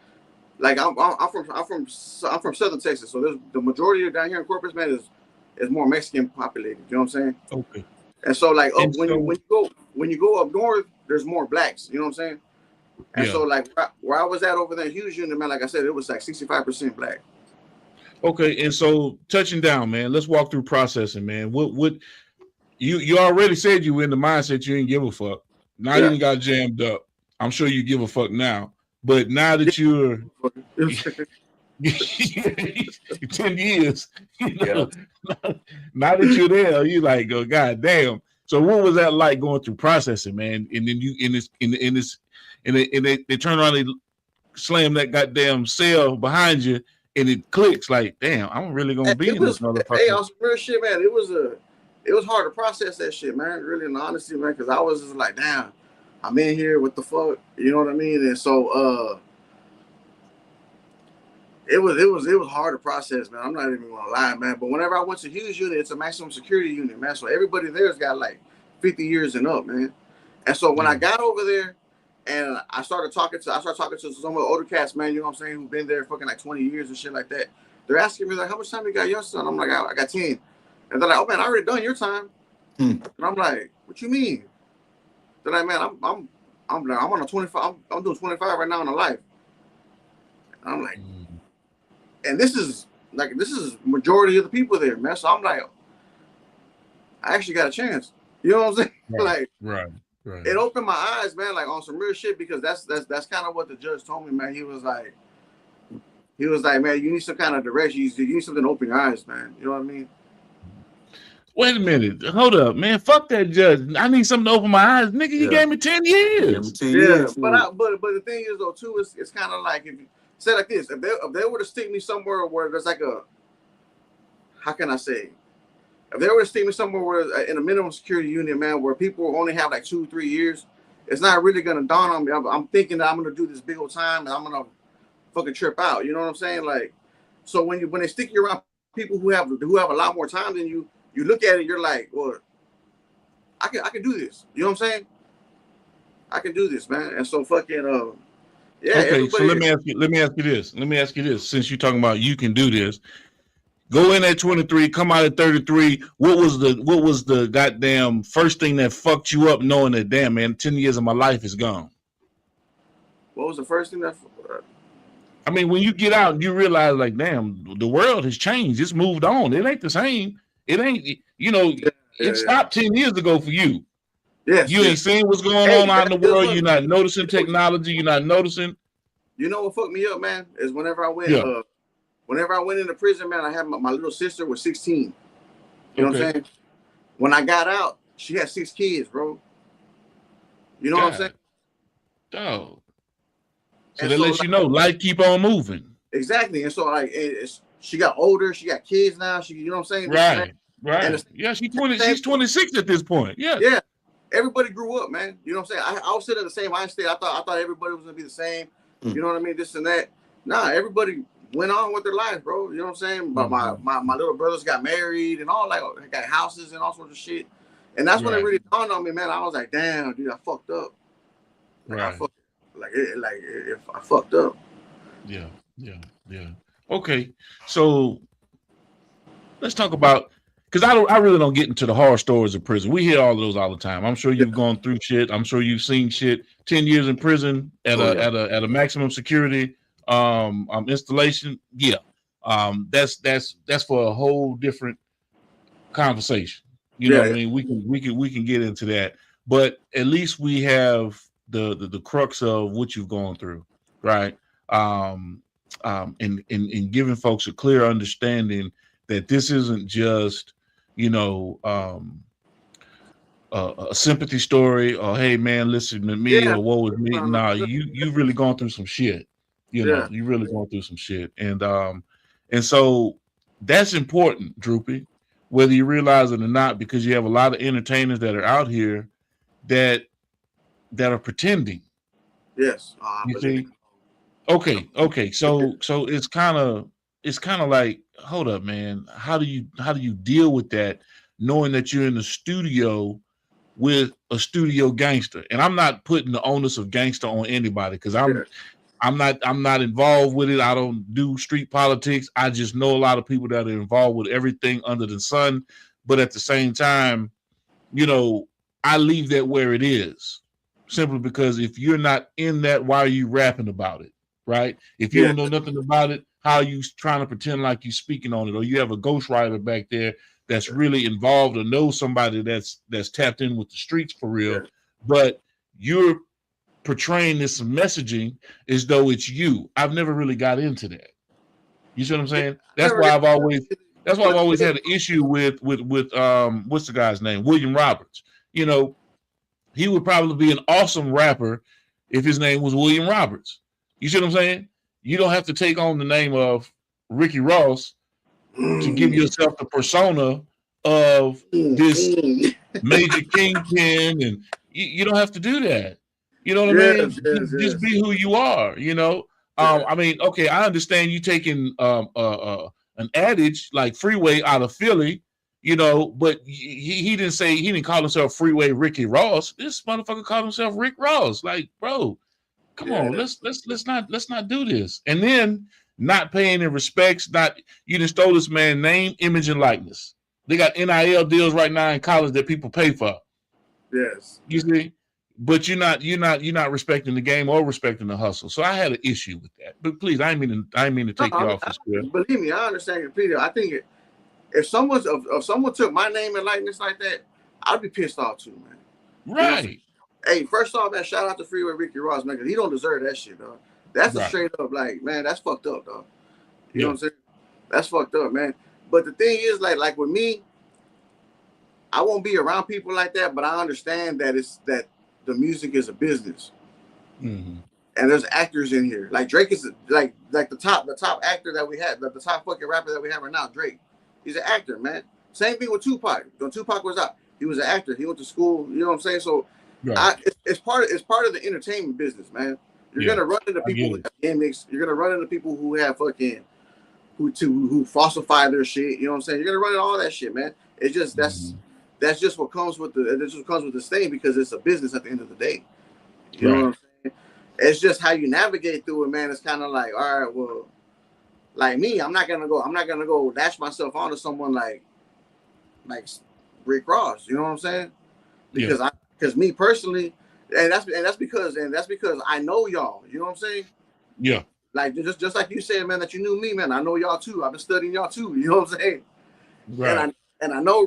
like I'm from southern Texas, so there's the majority of down here in Corpus, man, is more Mexican populated. You know what I'm saying? Okay. And so like up And so, when you go up north, there's more blacks. You know what I'm saying? And yeah. so like where I was at over there in Hughes Unit, man, like I said, it was like 65% black. Okay. And so touching down, man, let's walk through processing, man. What you already said you were in the mindset you didn't give a fuck. Now you Yeah. done got jammed up. I'm sure you give a fuck now. But now that you're 10 years, you know, now that you're there, you like, oh god damn. So what was that like going through processing, man? And then you they turn around, they slam that goddamn cell behind you, and it clicks like, damn, I'm really gonna be in this motherfucker. Hey, on some real shit, man. It was hard to process that shit, man. Really, in honesty, man, because I was just like, damn, I'm in here. What the fuck? You know what I mean? And so, it was hard to process, man. I'm not even gonna lie, man. But whenever I went to Hughes Unit, it's a maximum security unit, man. So everybody there's got like 50 years and up, man. And so when I got over there, and I started talking to some of the older cats, man. You know what I'm saying? Who've been there fucking like 20 years and shit like that. They're asking me like, how much time you got your son? I'm like, I got 10. And they're like, oh man, I already done your time. And I'm like, what you mean? They're like, man, I'm on a 25. I'm doing 25 right now in a life. And I'm like, and this is majority of the people there, man. So I'm like, I actually got a chance. You know what I'm saying? Right. Like, right. It opened my eyes, man, like on some real shit, because that's kind of what the judge told me, man. He was like, man, you need some kind of direction. You need something to open your eyes, man. You know what I mean? Wait a minute. Hold up, man. Fuck that judge. I need something to open my eyes. Nigga, he gave me 10 years. But the thing is, though, too, it's kind of like, if you say like this, if they were to stick me somewhere where there's like a, how can I say? If they were to stick me somewhere where in a minimum security unit, man, where people only have like 2-3 years, it's not really gonna dawn on me. I'm thinking that I'm gonna do this big old time and I'm gonna fucking trip out. You know what I'm saying? Like, so when they stick you around people who have a lot more time than you, you look at it, you're like, well, I can do this. You know what I'm saying? I can do this, man. And so fucking yeah. Okay, so let me ask you this. Since you're talking about you can do this, go in at 23, come out at 33. What was the goddamn first thing that fucked you up, knowing that, damn, man, 10 years of my life is gone? What was the first thing that? I mean, when you get out, you realize, like, damn, the world has changed. It's moved on. It ain't the same. It ain't, it stopped 10 years ago for you. Yes, you ain't seeing what's going on out in the world. You're not noticing technology. You're not noticing. You know what fucked me up, man, is whenever I went into prison, man, I had my little sister was 16. You know what I'm saying? When I got out, she had 6 kids, bro. You know what I'm saying? Dog. So that lets you know life keep on moving. Exactly. And so like she got older, she got kids now. You know what I'm saying? Right. Yeah, she's 26 at this point. Yeah. Yeah. Everybody grew up, man. You know what I'm saying? I was sitting in the same mind state. I thought everybody was gonna be the same. You know what I mean? This and that. Nah, everybody went on with their lives, bro. You know what I'm saying? But my little brothers got married and all, like, got houses and all sorts of shit. And that's when it really dawned on me, man. I was like, damn, dude, I fucked up. Like, I fucked up. Yeah. Okay, so let's talk about, because I really don't get into the horror stories of prison. We hear all of those all the time. I'm sure you've gone through shit. I'm sure you've seen shit. 10 years in prison at a maximum security installation. Yeah, that's for a whole different conversation. You know what I mean? We can get into that, but at least we have the crux of what you've gone through, right? And giving folks a clear understanding that this isn't just, a sympathy story, or hey man, listen to me, or woe is me. Nah, you've really gone through some shit. You know, you really going through some shit. And so that's important, Droopy, whether you realize it or not, because you have a lot of entertainers that are out here that are pretending. Yes. You see? Okay. So it's kind of like, hold up, man. How do you deal with that, knowing that you're in the studio with a studio gangster? And I'm not putting the onus of gangster on anybody, because I'm not involved with it. I don't do street politics. I just know a lot of people that are involved with everything under the sun. But at the same time, you know, I leave that where it is, simply because if you're not in that, why are you rapping about it, right? If you don't know nothing about it, how are you trying to pretend like you're speaking on it? Or you have a ghostwriter back there that's really involved or knows somebody that's tapped in with the streets for real, but you're portraying this messaging as though it's you. I've never really got into that. You see what I'm saying? That's why I've always had an issue with what's the guy's name? William Roberts. You know, he would probably be an awesome rapper if his name was William Roberts. You see what I'm saying? You don't have to take on the name of Ricky Ross to give yourself the persona of this major kingpin, and you don't have to do that. You know what I mean? Just be who you are, you know? I mean, okay, I understand you taking an adage like Freeway out of Philly, you know, but he didn't call himself Freeway Ricky Ross. This motherfucker called himself Rick Ross. Like, bro, come on, let's not do this. And then not paying in respects, you done stole this man's name, image, and likeness. They got NIL deals right now in college that people pay for. Yes. You see? But you're not respecting the game or respecting the hustle. So I had an issue with that. But please, I didn't mean to take you off this square. Believe me, I understand completely. I think if someone took my name and likeness like that, I'd be pissed off too, man. Right. You know, hey, first off, man, shout out to Freeway Ricky Ross, man, because he don't deserve that shit, dog. That's a straight up, like, man, that's fucked up, dog. You know what I'm saying? That's fucked up, man. But the thing is, like with me, I won't be around people like that, but I understand that the music is a business. Mm-hmm. And there's actors in here. Like Drake is like the top actor that we had, the top fucking rapper that we have right now, Drake. He's an actor, man. Same thing with Tupac. When Tupac was out, he was an actor. He went to school. You know what I'm saying? So it's part of the entertainment business, man. You're gonna run into people who have gimmicks. You're gonna run into people who have fucking who falsify their shit. You know what I'm saying? You're gonna run into all that shit, man. It's just that's just what comes with this thing, because it's a business at the end of the day. You know what I'm saying? It's just how you navigate through it, man. It's kind of like, all right, well, like me, I'm not gonna go dash myself onto someone like Rick Ross. You know what I'm saying? Because me personally, and that's because I know y'all. You know what I'm saying? Yeah. Like just like you said, man, that you knew me, man. I know y'all too. I've been studying y'all too. You know what I'm saying? Right. And I know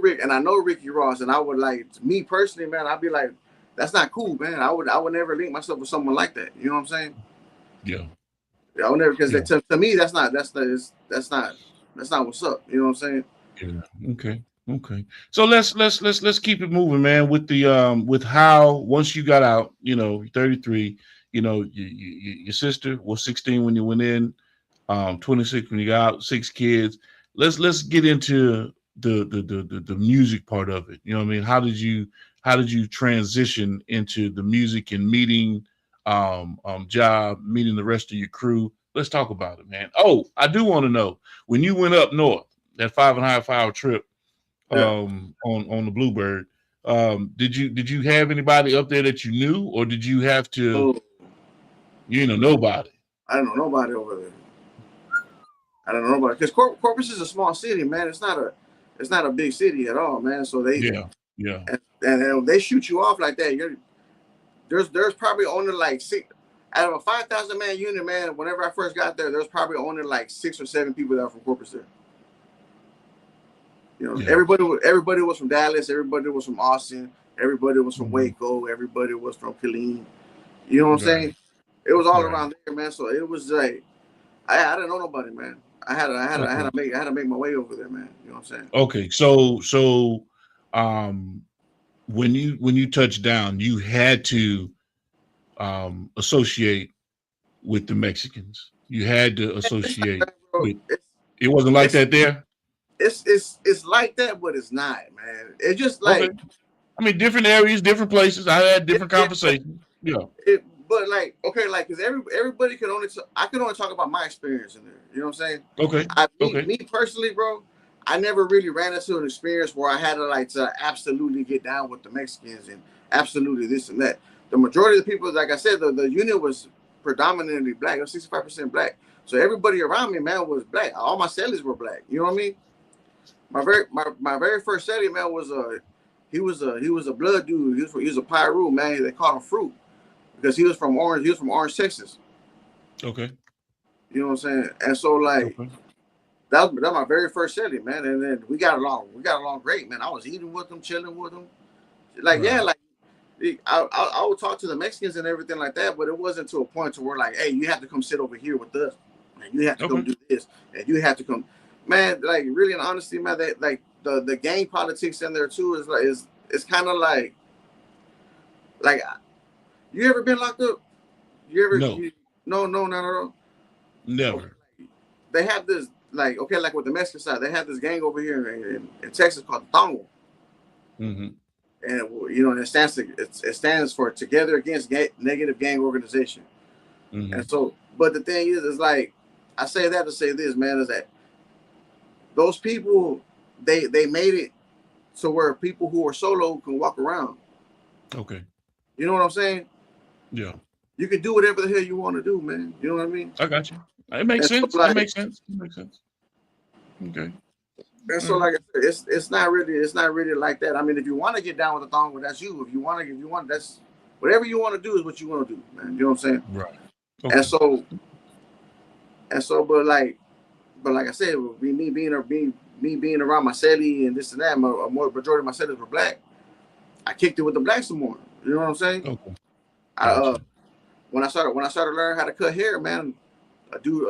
Ricky Ross, and I would like, me personally, man, I'd be like, that's not cool, man. I would never link myself with someone like that. You know what I'm saying? Yeah. I would never, because to me that's not what's up. You know what I'm saying? Yeah. Okay. So let's keep it moving, man. With the with how once you got out, you know, 33, you know, your sister was 16 when you went in, 26 when you got out, 6 kids. Let's get into the music part of it. You know what I mean? How did you transition into the music and meeting job, meeting the rest of your crew? Let's talk about it, man. Oh, I do want to know, when you went up north, that 5.5 hour trip on the Bluebird, did you have anybody up there that you knew, or did you have to nobody? I don't know nobody over there. I don't know nobody, because Corpus is a small city, man. It's not a big city at all, man. So they and they shoot you off like that. There's probably only like 6 out of a 5,000 man unit, man. Whenever I first got there, there's probably only like 6 or 7 people that are from Corpus there. You know, everybody was from Dallas, everybody was from Austin, everybody was from Waco, everybody was from Killeen. You know what I'm saying? It was all around there, man. So it was like I didn't know nobody, man. I had to make my way over there, man. You know what I'm saying? Okay, so when you touched down, you had to associate with the Mexicans. You had to associate Bro, with. It wasn't like it's that there. it's like that, but it's not, man. It's just Okay. like I mean, different areas, different places. I had different yeah, conversations. Yeah. but like okay, like because everybody can only I can only talk about my experience in there. You know what I'm saying? Okay. Okay. Me personally, bro, I never really ran into an experience where I had to like to absolutely get down with the Mexicans and absolutely this and that. The majority of the people, like I said, the unit was predominantly black. It was 65% black. So everybody around me, man, was black. All my cellies were black. You know what I mean? My very first cellie, man, was he was a blood dude. He was a Pyru, man. They called him Fruit because he was from Orange. He was from Orange, Texas. Okay. You know what I'm saying? And so like Okay. that was my very first cellie, man. And then we got along. We got along great, man. I was eating with them, chilling with them. Like yeah, Right. like I would talk to the Mexicans and everything like that, but it wasn't to a point to where like, hey, you have to come sit over here with us, and you have to come Okay. do this, and you have to come, man. Like really, in honesty, man, that like the gang politics in there too is like is it's kind of like you ever been locked up? You ever No. you no. Okay, Never. they have this like okay, like with the Mexican side, they have this gang over here in Texas called the Tongo. Mm-hmm. And you know, it stands for Together Against Negative Gang Organization. Mm-hmm. And so, but the thing is like I say that to say this, man, is that those people they made it to where people who are solo can walk around. Okay. You know what I'm saying? Yeah. You can do whatever the hell you want to do, man. You know what I mean? I got you. It makes And so sense. It like makes sense. It makes sense. Okay. and All so right. like I said, it's not really like that. I mean, if you want to get down with the thong, well, that's you. If you want that's whatever you want to do is what you want to do, man. You know what I'm saying? Right. And Okay. so but like I said, me being around my celly and this and that, a more majority of my cellies were black. I kicked it with the blacks some more. You know what I'm saying? Okay. I Gotcha. when I started learning how to cut hair, man, a dude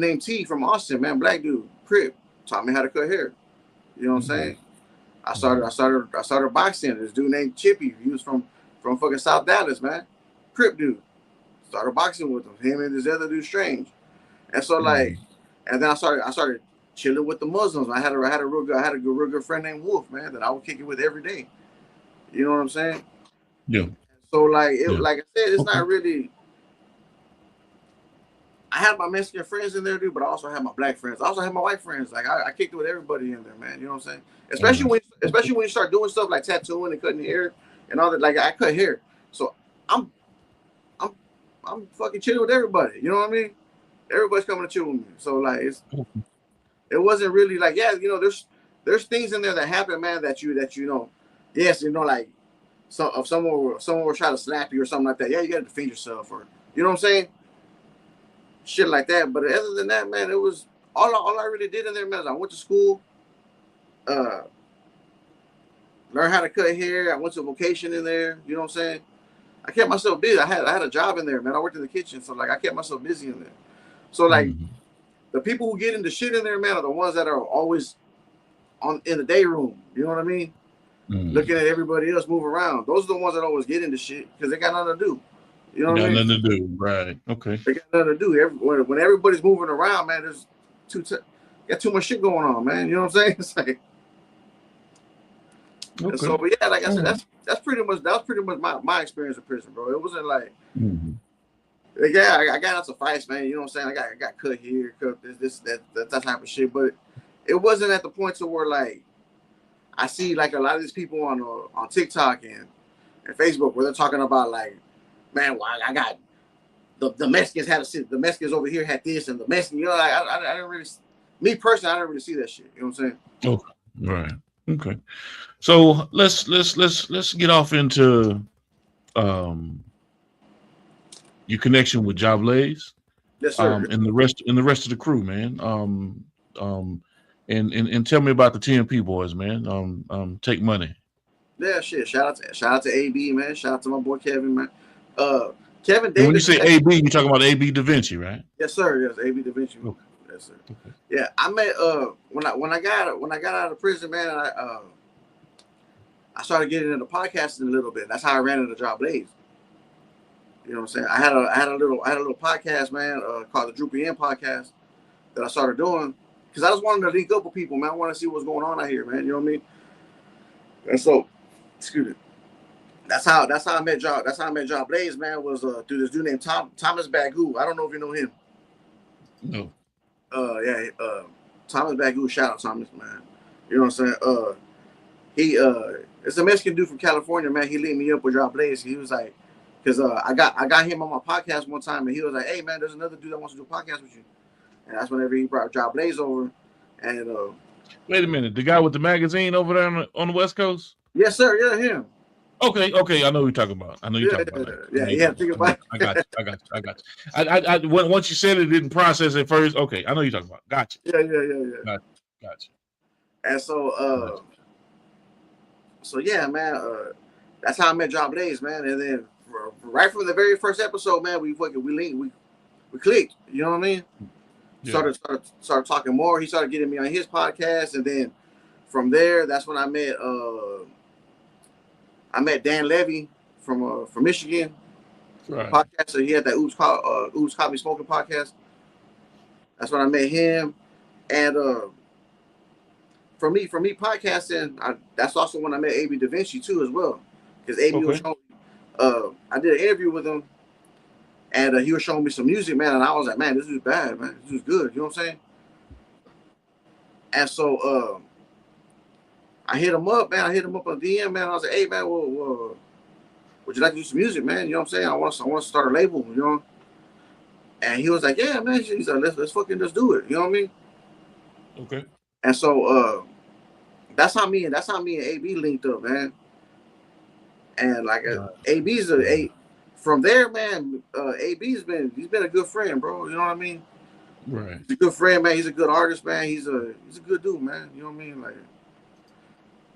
named T from Austin, man, black dude, Crip, taught me how to cut hair. You know what I'm Mm-hmm. saying? Mm-hmm. I started boxing. This dude named Chippy, he was from fucking South Dallas, man, Crip dude. Started boxing with him and this other dude, Strange. And so like, Mm-hmm. and then I started chilling with the Muslims. I had a real good friend named Wolf, man, that I would kick it with every day. You know what I'm saying? Yeah. So Yeah. like I said, it's Okay. not really. I had my Mexican friends in there, dude, but I also had my black friends. I also had my white friends. Like I kicked it with everybody in there, man. You know what I'm saying? All right. Especially when you start doing stuff like tattooing and cutting hair and all that. Like I cut hair, so I'm I'm I'm fucking chilling with everybody. You know what I mean? Everybody's coming to chill with me. So like it wasn't really like yeah, you know, there's things in there that happen, man, that you know, yes, you know, like if someone will try to slap you or something like that, yeah, you gotta defend yourself or you know what I'm saying? Shit like that. But other than that, man, it was all I really did in there, man, is I went to school, uh, learned how to cut hair, I went to vocation in there, you know what I'm saying? I kept myself busy. I had a job in there, man. I worked in the kitchen, so like I kept myself busy in there. So like Mm-hmm. the people who get into shit in there, man, are the ones that are always on in the day room. You know what I mean? Mm-hmm. Looking at everybody else move around. Those are the ones that always get into shit because they got nothing to do. You know what I Got mean? nothing to do. Right. Okay. They got nothing to do. When everybody's moving around, man, there's got too much shit going on, man. You know what I'm saying? It's like, and Okay. so, but yeah, like I All said, right. that was pretty much my experience in prison, bro. It wasn't Mm-hmm. like yeah, I got out to fights, man. You know what I'm saying? I got cut here, cut this, that type of shit. But it wasn't at the point to where like I see like a lot of these people on TikTok and Facebook where they're talking about like, man, well, I got the Mexicans had the Mexicans over here had this and the Mexican, you know, like I didn't really, me personally, I didn't really see that shit. You know what I'm saying? Okay. Right. Okay. So let's get off into um your connection with Job Blaze, Yes, sir. and the rest of the crew, man. Um, and tell me about the TMP boys, man. Take money. Yeah, shit. Shout out to AB, man. Shout out to my boy Kevin, man. Uh, Kevin And when you Davis. say AB, you're talking about AB Da Vinci, right? Yes, sir. Yes, AB Da Vinci. Okay. Yes, sir. Okay. Yeah, I met when I got out of prison, man. I started getting into podcasting a little bit. That's how I ran into Job Blaze. You know what I'm saying? I had a little podcast, man, called the Droopy Marinez podcast that I started doing because I just wanted to link up with people, man. I want to see what's going on out here, man. You know what I mean? And so, excuse me. That's how I met John. That's how I met John Blaze, man. Was through this dude named Thomas Bagu. I don't know if you know him. No. Yeah. Thomas Bagu. Shout out Thomas, man. You know what I'm saying? He it's a Mexican dude from California, man. He linked me up with John Blaze. He was like, because I got him on my podcast one time, and he was like, "Hey, man, there's another dude that wants to do a podcast with you." And that's whenever he brought John Blaze over. And wait a minute, the guy with the magazine over there on the West Coast? Yes, sir. Yeah, him. Okay, I know who you're talking about. I know you're talking about that. Yeah, yeah. Think about it. I got you. Once you said it, didn't process it first. Okay, I know you're talking about. Gotcha. Yeah. Gotcha. And so, so yeah, man. That's how I met John Blaze, man. And then right from the very first episode, man, we linked, we clicked. You know what I mean? Yeah. Started talking more. He started getting me on his podcast, and then from there, that's when I met Dan Levy from Michigan. Right. Podcast. So he had that Oops Caught Me Smoking podcast. That's when I met him, and for me podcasting, that's also when I met AB Da Vinci too as well, because AB was showing. I did an interview with him, and he was showing me some music, man, and I was like, man, this is bad, man. This is good. You know what I'm saying? And so I hit him up, man. I hit him up on DM, man. I was like, hey, man, well, would you like to do some music, man? You know what I'm saying? I want to start a label, you know? And he was like, yeah, man. He's like, let's just do it. You know what I mean? Okay. And so that's how me and AB linked up, man. And like AB's from there, man. AB's been a good friend, bro. You know what I mean? Right. He's a good friend, man. He's a good artist, man. He's a good dude, man. You know what I mean? Like,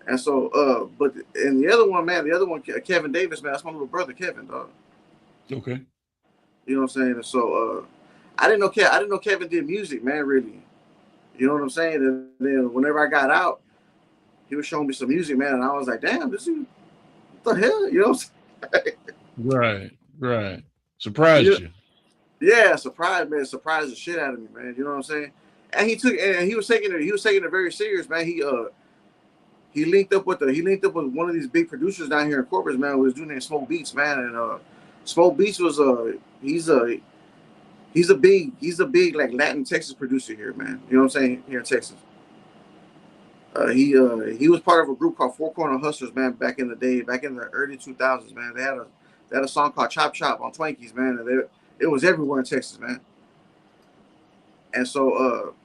and so but and the other one, Kevin Davis, man. That's my little brother, Kevin, dog. Okay. You know what I'm saying? And so I didn't know Kevin did music, man. Really. You know what I'm saying? And then whenever I got out, he was showing me some music, man, and I was like, damn, this is. What the hell? You know what I'm saying? Right. Surprised you. Yeah, surprised, man. Surprised the shit out of me, man. You know what I'm saying? And he was taking it very serious, man. He linked up with one of these big producers down here in Corpus, man, with this dude named Smoke Beats, man. And Smoke Beats was he's a big like Latin Texas producer here, man. You know what I'm saying? Here in Texas. He was part of a group called Four Corner Hustlers, man, back in the day, back in the early 2000s, man. They had a song called Chop Chop on Twinkies, man, and it was everywhere in Texas, man. And so,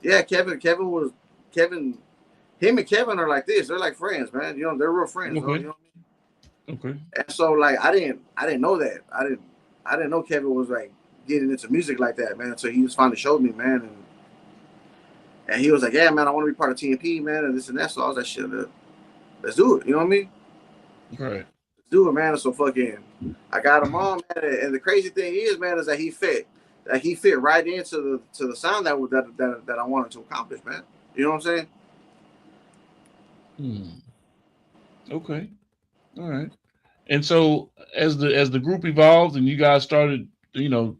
yeah, him and Kevin are like this. They're like friends, man. You know, they're real friends. Okay. You know what I mean? Okay. And so, like, I didn't know that. I didn't know Kevin was like getting into music like that, man. So he just finally showed me, man, and he was like, yeah, man, I want to be part of TNP, man, and this and that. So I was like, shit, let's do it. You know what I mean? Right. Let's do it, man. So fucking, I got him on, man. And the crazy thing is, man, is that he fit right into the sound that I wanted to accomplish, man. You know what I'm saying? Okay. All right. And so as the group evolved and you guys started, you know,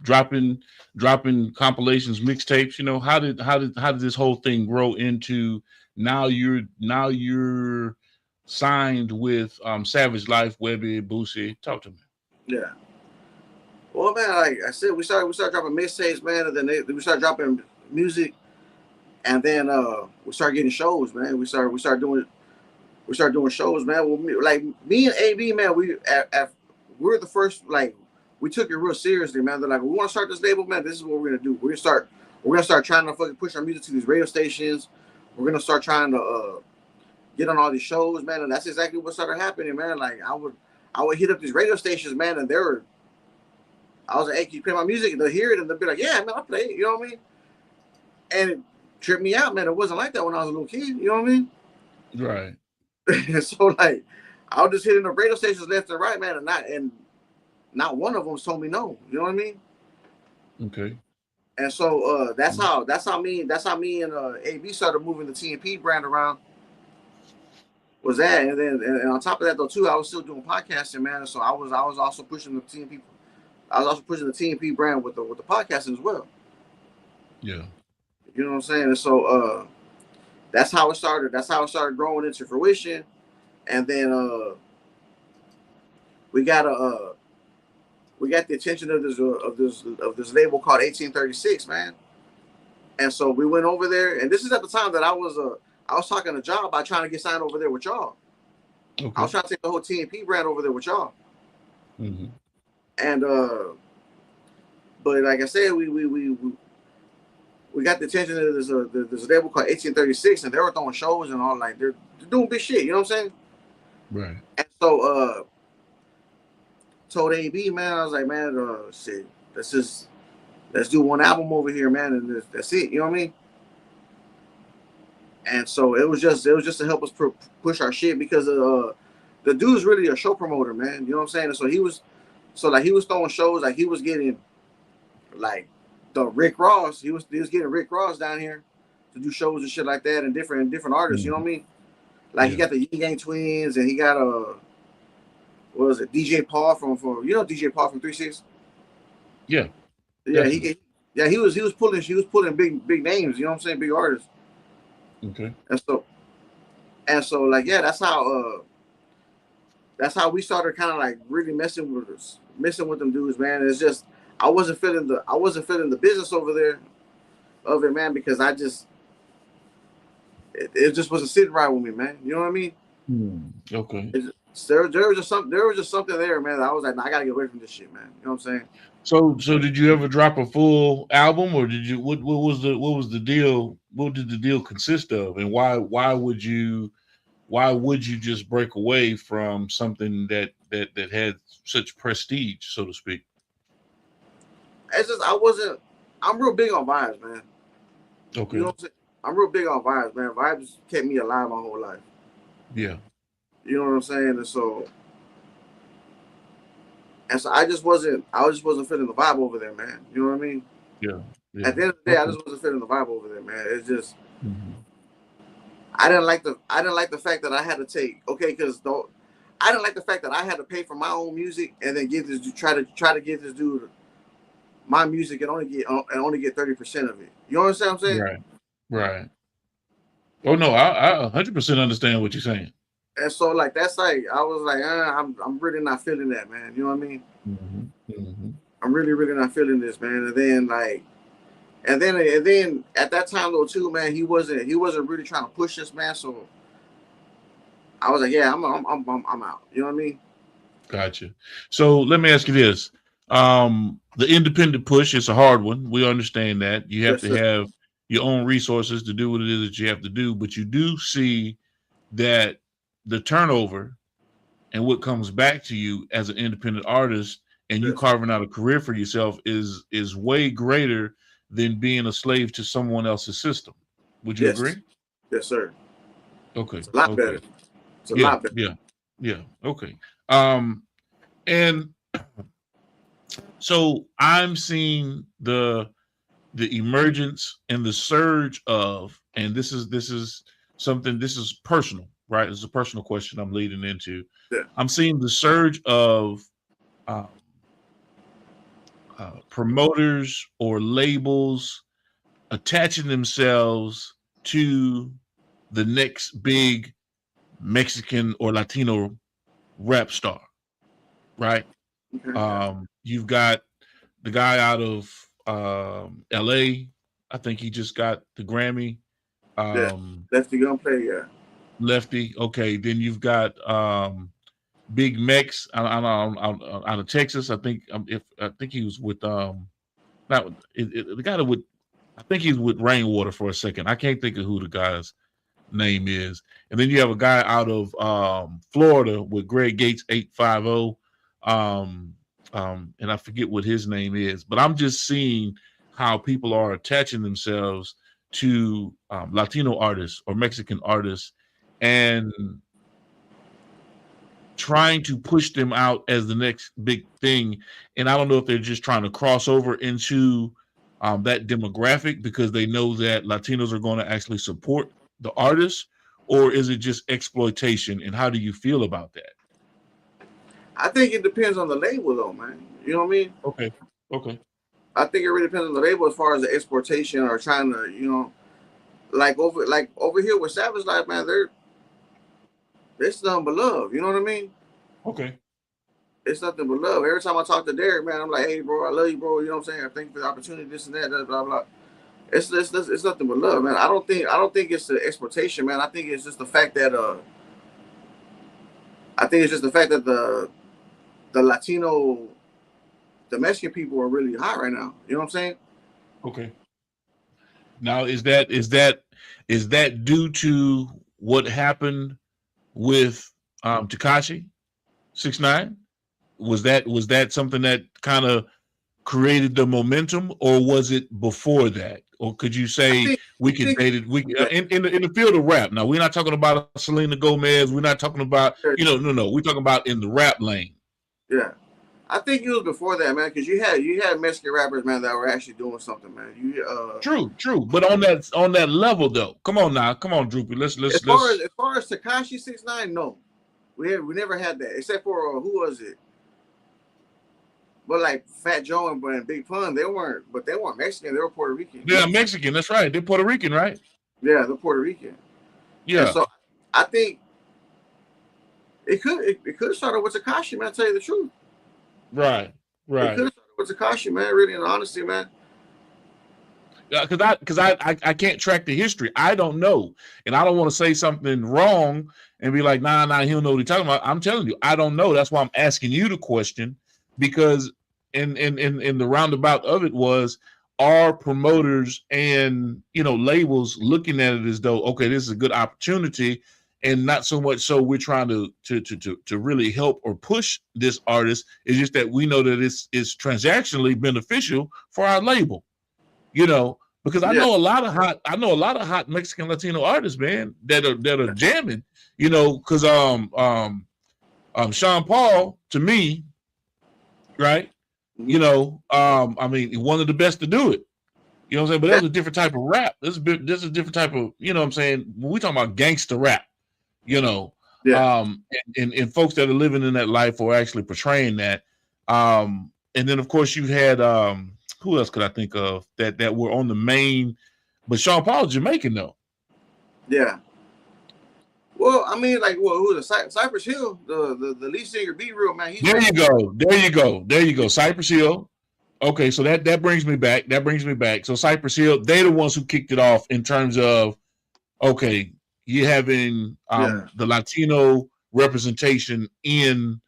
dropping compilations, mixtapes, you know, how did this whole thing grow into now you're signed with Savage Life, Webby, Boosie? Talk to me. Yeah. Well, man, like I said, we started dropping mixtapes, man, and then we started dropping music, and then we started getting shows, man. We started doing shows, man. Well, like me and AB, man, we were the first, like, we took it real seriously, man. They're like, we want to start this label, man. This is what we're gonna do. We're gonna start trying to fucking push our music to these radio stations. We're gonna start trying to get on all these shows, man. And that's exactly what started happening, man. Like I would hit up these radio stations, man, and I was like, hey, can you play my music? And they'll hear it and they'll be like, yeah, man, I play it. You know what I mean? And it tripped me out, man. It wasn't like that when I was a little kid. You know what I mean? Right. So like, I was just hitting the radio stations left and right, man, and not one of them told me no. You know what I mean? Okay. And so that's how me and AB started moving the TNP brand around. was that, and then and on top of that though too, I was still doing podcasting, man. So I was also pushing the TNP. I was also pushing the TNP brand with the podcasting as well. Yeah. You know what I'm saying? And so that's how it started. That's how it started growing into fruition. And then we got the attention of this label called 1836, man. And so we went over there, and this is at the time that I was talking to Job about trying to get signed over there with y'all. Okay. I was trying to take the whole TNP brand over there with y'all. Mm-hmm. And but like I said, we got the attention of this label called 1836, and they were throwing shows and all, like they're doing big shit. You know what I'm saying? Right. And so told AB, man, I was like, man, shit, let's do one album over here, man, and that's it. You know what I mean? And so it was just to help us push our shit, because the dude's really a show promoter, man. You know what I'm saying? And so he was throwing shows, like he was getting like the Rick Ross. He was getting Rick Ross down here to do shows and shit like that, and different artists. You know what I mean? Like he got the Yin Yang Twins, and he got what was it, DJ Paul from DJ Paul from 3 6. Yeah. Yeah, he was pulling big names. You know what I'm saying? Big artists. Okay. And so like, yeah, that's how we started kind of like really messing with them dudes, man. It's just I wasn't feeling the business over there of it, man, because it just wasn't sitting right with me, man. You know what I mean? Okay. There was just something there, man. I was like, nah, I gotta get away from this shit, man. You know what I'm saying? So did you ever drop a full album, or did you? What was the deal? What did the deal consist of, and why would you just break away from something that had such prestige, so to speak? It's just I'm real big on vibes, man. Okay. You know what I'm saying? I'm real big on vibes, man. Vibes kept me alive my whole life. Yeah. You know what I'm saying? And so I just wasn't feeling the vibe over there, man. You know what I mean? Yeah. At the end of the day, I just wasn't feeling the vibe over there, man. It's just I didn't like the fact that I had to take I didn't like the fact that I had to pay for my own music and then give this try to give this dude my music and only get 30% of it. You understand what I'm saying? Right. Oh no, I 100% understand what you're saying. And so like that's like I was like, I'm really not feeling that, man. You know what I mean? I'm really not feeling this, man. And then at that time though too, man, he wasn't really trying to push this, man. So I was like, yeah, I'm out. You know what I mean? Gotcha. So let me ask you this: the independent push is a hard one. We understand that you have to have your own resources to do what it is that you have to do, but you do see that the turnover and what comes back to you as an independent artist and you carving out a career for yourself is way greater than being a slave to someone else's system. Would you agree? Yes, sir. Okay. It's a lot better. It's a lot better. Yeah. Okay. And so I'm seeing the emergence and the surge of, and this is something, this is personal, right? It's a personal question I'm leading into. Yeah. I'm seeing the surge of promoters or labels attaching themselves to the next big Mexican or Latino rap star, right? Okay. You've got the guy out of LA. I think he just got the Grammy. Lefty Gunplay, yeah. Lefty. Okay. Then you've got Big Mex out of Texas. I think he was with the guy that would, I think he's with Rainwater for a second. I can't think of who the guy's name is. And then you have a guy out of Florida with Greg Gates 850. And I forget what his name is, but I'm just seeing how people are attaching themselves to Latino artists or Mexican artists and trying to push them out as the next big thing. And I don't know if they're just trying to cross over into that demographic because they know that Latinos are going to actually support the artists, or is it just exploitation? And how do you feel about that? I think it depends on the label, though, man. You know what I mean? Okay. I think it really depends on the label as far as the exportation or trying to, like over here with Savage Life, man, it's nothing but love. You know what I mean? Okay. It's nothing but love. Every time I talk to Derek, man, I'm like, hey, bro, I love you, bro. You know what I'm saying? I thank you for the opportunity, this and that, blah, blah, blah. It's nothing but love, man. I don't think it's the exportation, man. I think it's just the fact that the Latino, the Mexican people are really hot right now. You know what I'm saying? Okay. Now, is that due to what happened with Tekashi 6ix9ine? Was that something that kind of created the momentum, or was it before that? Or could you say we in the field of rap? Now, we're not talking about Selena Gomez. We're not talking about no. We're talking about in the rap lane. Yeah, I think it was before that, man, because you had Mexican rappers, man, that were actually doing something, man. True, but on that level, though. Come on, Droopy. Let's. As far as Tekashi 6ix9ine, no, we never had that, except for who was it? But like Fat Joe and Big Pun, they weren't Mexican. They were Puerto Rican. Yeah, Mexican. That's right. They're Puerto Rican, right? Yeah, they're Puerto Rican. Yeah. And so I think it could have started with Tekashi, man. To tell you the truth. Right. It could have started with Tekashi, man. Really, in honesty, man. Yeah, because I can't track the history. I don't know, and I don't want to say something wrong and be like, nah, he don't know what he's talking about. I'm telling you, I don't know. That's why I'm asking you the question, because in the roundabout of it was, are promoters and labels looking at it as though, okay, this is a good opportunity, and not so much so we're trying to really help or push this artist. It's just that we know that it's transactionally beneficial for our label. Because I know a lot of hot Mexican Latino artists, man, that are jamming. Because Sean Paul, to me, right? I mean, one of the best to do it. You know what I'm saying? But that was a different type of rap. This is a different type of, what I'm saying, when we talking about gangster rap, and folks that are living in that life or actually portraying that. And then of course you had who else could I think of that were on the main, but Sean Paul's Jamaican though. Yeah. Well, I mean, like, who was it? Cypress Hill, the lead singer, Be Real, man. There you go. Cypress Hill. Okay, so that brings me back. So Cypress Hill, they're the ones who kicked it off in terms of, okay, you having the Latino representation in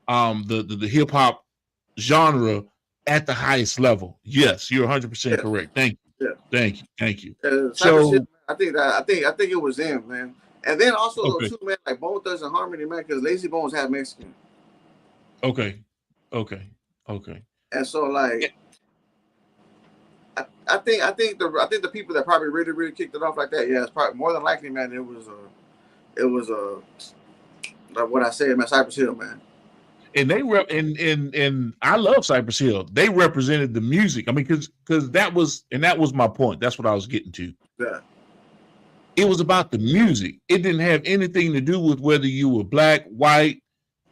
the hip hop genre at the highest level. Yes, you're 100% correct. Thank you. Yeah. Thank you. So Hill, I think it was them, man. And then also too, man, like Bone Thugs and Harmony, man, because Lazy Bones have Mexican. Okay. And so like, I think the people that probably really kicked it off like that, it's probably more than likely, man. It was like what I said, man, Cypress Hill, man. And they and I love Cypress Hill. They represented the music. I mean, because that was my point. That's what I was getting to. Yeah. It was about the music. It didn't have anything to do with whether you were black, white,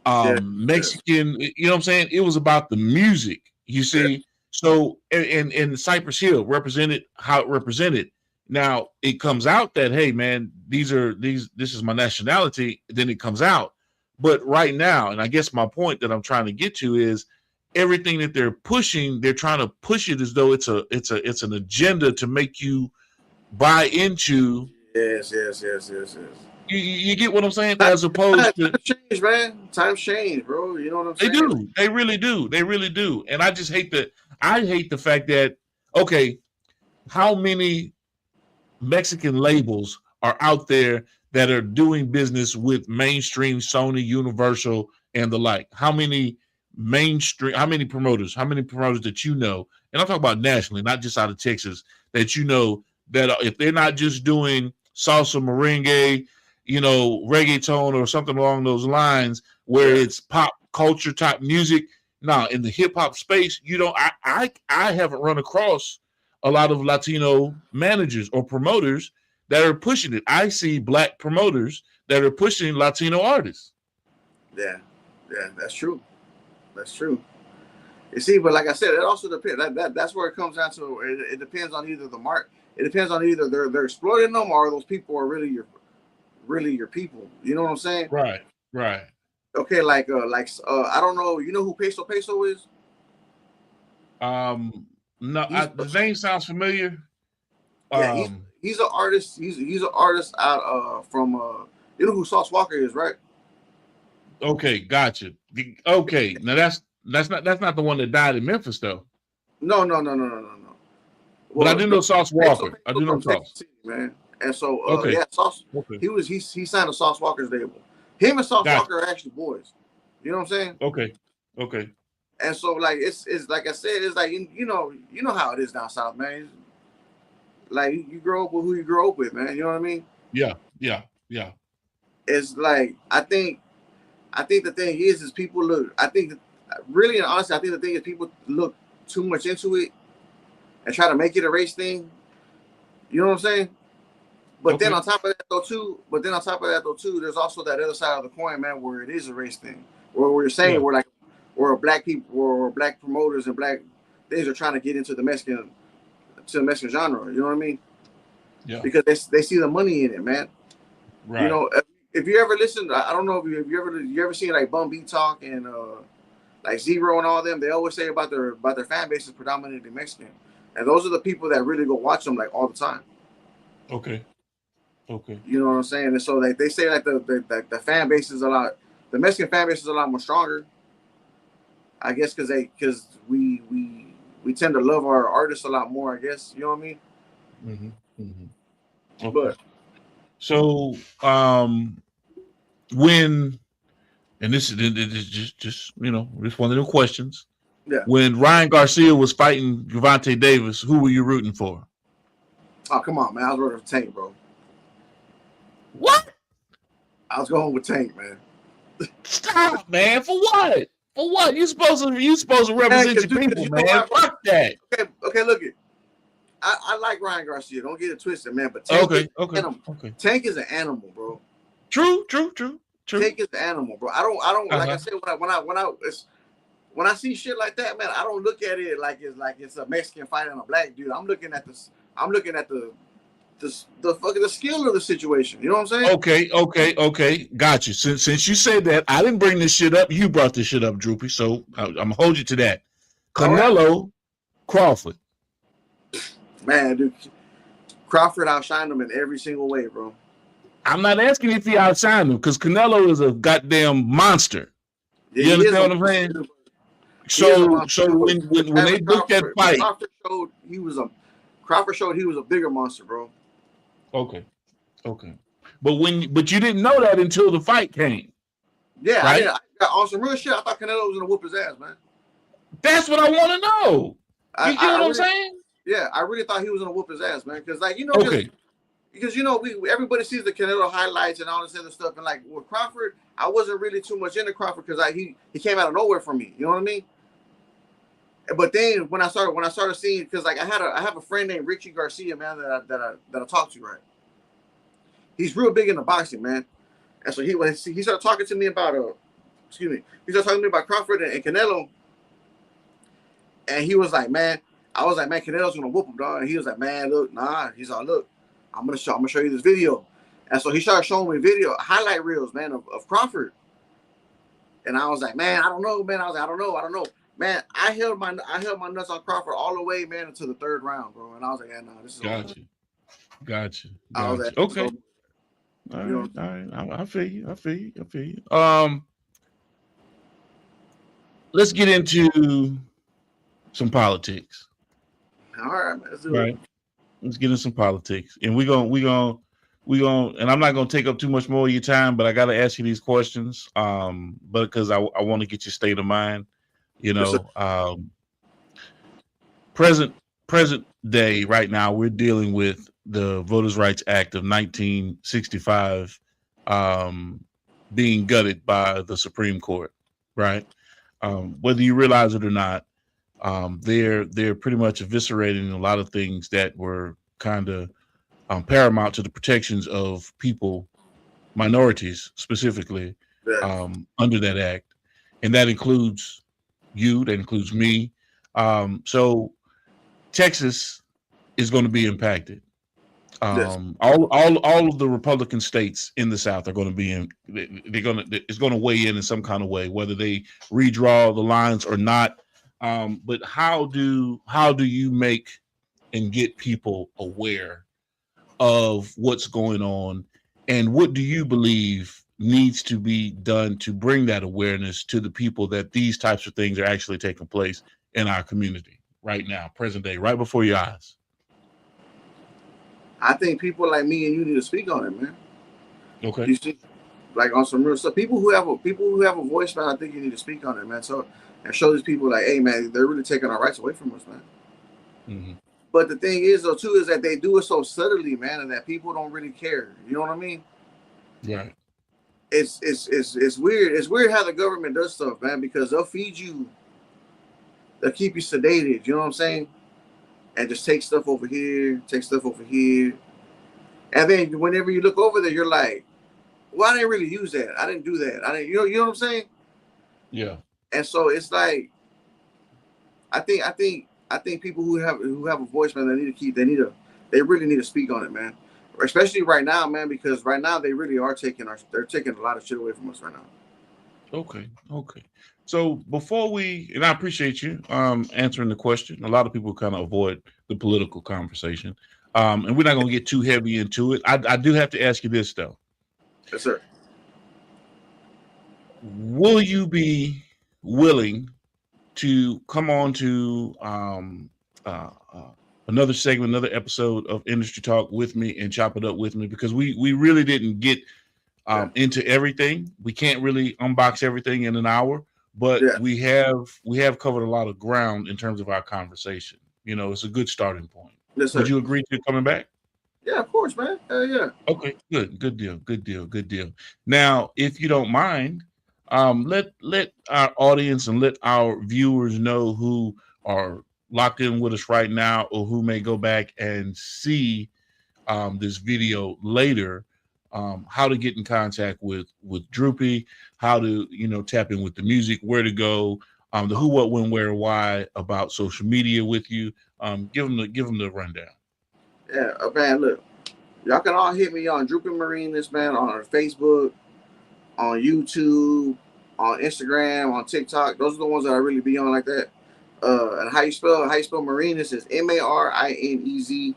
Mexican. You know what I'm saying? It was about the music. You see. Yeah. So and Cypress Hill represented how it represented. Now it comes out that, hey man, this is my nationality. Then it comes out. But right now, and I guess my point that I'm trying to get to is everything that they're pushing, they're trying to push it as though it's an agenda to make you buy into. Yes. You get what I'm saying? As opposed to times change, man. Times change, bro. You know what I'm saying? They do. They really do. And I just hate the fact that, okay, how many Mexican labels are out there that are doing business with mainstream Sony, Universal, and the like? How many promoters that you know, and I'm talking about nationally, not just out of Texas, that you know that if they're not just doing salsa, merengue, reggaeton or something along those lines where it's pop culture type music. Now in the hip hop space, I haven't run across a lot of Latino managers or promoters that are pushing it. I see black promoters that are pushing Latino artists. Yeah, that's true. That's true. You see, but like I said, it also depends. That's where it comes down to. It depends on either the mark. It depends on either they're exploiting them or those people are really your people. You know what I'm saying? Right. Right. Okay, like I don't know. You know who Peso is? No, the name sounds familiar. Yeah, he's an artist. He's an artist out from you know who Sauce Walker is, right? Okay, gotcha. Okay, now that's not the one that died in Memphis though. No. Well, but I do know Sauce Walker. I do know Sauce, City, man. And so okay. Yeah, Sauce. Okay. He signed a Sauce Walker's label. Him and Sauce Walker are actually boys. You know what I'm saying? Okay. And so like it's like I said, it's like you know how it is down south, man. Like you grow up with who you grow up with, man. You know what I mean? Yeah. It's like I think the thing is people look. I think really and honestly, I think the thing is people look too much into it and try to make it a race thing. You know what I'm saying? But then on top of that though too, there's also that other side of the coin, man, where it is a race thing. Where we're saying where black people or black promoters and black things are trying to get into the Mexican genre. You know what I mean? Yeah. Because they see the money in it, man. Right. You know, if you ever listen, I don't know if you ever seen like Bum B Talk and like Zero and all them, they always say about their fan base is predominantly Mexican. And those are the people that really go watch them like all the time. Okay. You know what I'm saying? And so like they say like the fan base is the Mexican fan base is a lot more stronger. I guess because we tend to love our artists a lot more, I guess. You know what I mean? Okay. But so when, and this is just just one of the questions. Yeah. When Ryan Garcia was fighting Gervonta Davis, who were you rooting for? Oh, come on, man. I was rooting for Tank, bro. What? I was going with Tank, man. Stop, man. For what? For what? You supposed to represent your people, man. Fuck that. Okay, look it. I like Ryan Garcia. Don't get it twisted, man. But Tank is an animal. Tank is an animal, bro. True. Tank is an animal, bro. I don't like I said when I see shit like that, man, I don't look at it like it's a Mexican fighting a black dude. I'm looking at this. I'm looking at the skill of the situation. You know what I'm saying? Okay. Got you. Since you said that, I didn't bring this shit up. You brought this shit up, Droopy. So I'm gonna hold you to that. Canelo, Crawford. Man, dude, Crawford outshined him in every single way, bro. I'm not asking if he outshined him because Canelo is a goddamn monster. Yeah, you understand what I'm saying? So when they booked that fight, Crawford showed he was a bigger monster, bro. Okay. But you didn't know that until the fight came. Yeah, right? I got on some real shit. I thought Canelo was gonna whoop his ass, man. That's what I want to know. You get what I'm saying? Yeah, I really thought he was gonna whoop his ass, man. Because because everybody sees the Canelo highlights and all this other stuff, and like with Crawford, I wasn't really too much into Crawford because he came out of nowhere for me. You know what I mean? But then when I started seeing, because like I have a friend named Richie Garcia, man, that I talk to, right? He's real big into boxing, man. And so he started talking to me about he started talking to me about Crawford and Canelo. And he was like, man, I was like, man, Canelo's gonna whoop him, dog. And he was like, man, look, nah. He's like, look, I'm gonna show you this video. And so he started showing me highlight reels, man, of Crawford. And I was like, man, I don't know, man. I was like, I don't know. Man, I held my nuts on Crawford all the way, man, until the third round, bro. And I was like, yeah, no, this is Gotcha. I was like, okay. So, all right. I feel you. Let's get into some politics. All right, man. Let's do it. Let's get into some politics. And we're gonna and I'm not gonna take up too much more of your time, but I gotta ask you these questions. But because I want to get your state of mind. Present day right now, we're dealing with the Voters' Rights Act of 1965 being gutted by the Supreme Court, right? Whether you realize it or not, they're pretty much eviscerating a lot of things that were kind of paramount to the protections of people, minorities specifically, Yeah. under that act, and that includes you, that includes me. So Texas is going to be impacted. Yes. All of the Republican states in the South are going to be in. They're going to it's going to weigh in some kind of way, whether they redraw the lines or not. But how do you make and get people aware of what's going on, and what do you believe needs to be done to bring that awareness to the people that these types of things are actually taking place in our community right now, present day, right before your eyes? I think people like me and you need to speak on it, man. Okay. You see, like on some real stuff. People who have a voice, man. I think you need to speak on it, man. So and show these people like, hey, man, they're really taking our rights away from us, man. Mm-hmm. But the thing is, though, too, is that they do it so subtly, man, and that people don't really care. You know what I mean? Right. It's weird. It's weird how the government does stuff, man, because they'll feed you, they'll keep you sedated. You know what I'm saying? And just take stuff over here, take stuff over here, and then whenever you look over there, you're like, well, I didn't really use that. I didn't do that. I didn't. You know what I'm saying? Yeah. And so it's like, I think people who have a voice, man, they really need to speak on it, man. Especially right now, man, because right now they really are they're taking a lot of shit away from us right now. Okay. Okay. So before and I appreciate you answering the question. A lot of people kind of avoid the political conversation. And we're not going to get too heavy into it. I do have to ask you this though. Yes, sir. Will you be willing to come on to another segment, another episode of Industry Talk with me and chop it up with me? Because we really didn't get into everything. We can't really unbox everything in an hour, but Yeah. we have covered a lot of ground in terms of our conversation. You know, it's a good starting point. Yes, sir. Would you agree to coming back? Yeah, of course, man. Yeah. Okay, good deal. Now, if you don't mind, let our audience and let our viewers know who are locked in with us right now, or who may go back and see this video later, how to get in contact with Droopy, how to tap in with the music, where to go, the who, what, when, where, why about social media with you. Give them the rundown. Yeah, man. Look, y'all can all hit me on Droopy Marinez, man, on Facebook, on YouTube, on Instagram, on TikTok. Those are the ones that I really be on like that. And how you spell Marinez is Marinez.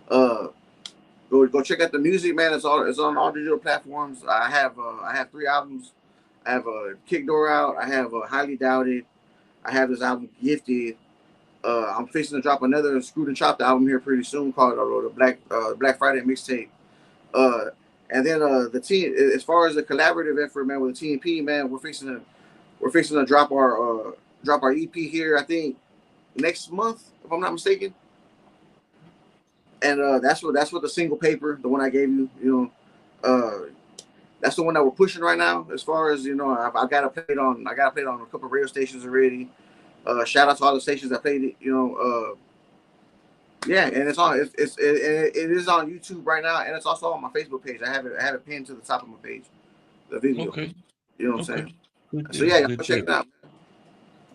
Go check out the music, man. It's on all digital platforms. I have 3 albums. I have a Kick Door out. I have a Highly Doubted. I have this album Gifted. I'm fixing to drop another Screwed and Chopped album here pretty soon called the Black Friday mixtape. And then the team, as far as the collaborative effort, man, with the TNP, man, we're fixing to drop our EP here. I think next month, if I'm not mistaken. And that's what the single paper, the one I gave you, that's the one that we're pushing right now. As far as I got to play it on a couple of radio stations already. Shout out to all the stations that played it. Yeah, and it is on YouTube right now, and it's also on my Facebook page. I have it pinned to the top of my page, the video. Okay. You know what I'm saying? Good So deal, yeah, good check it deal. out.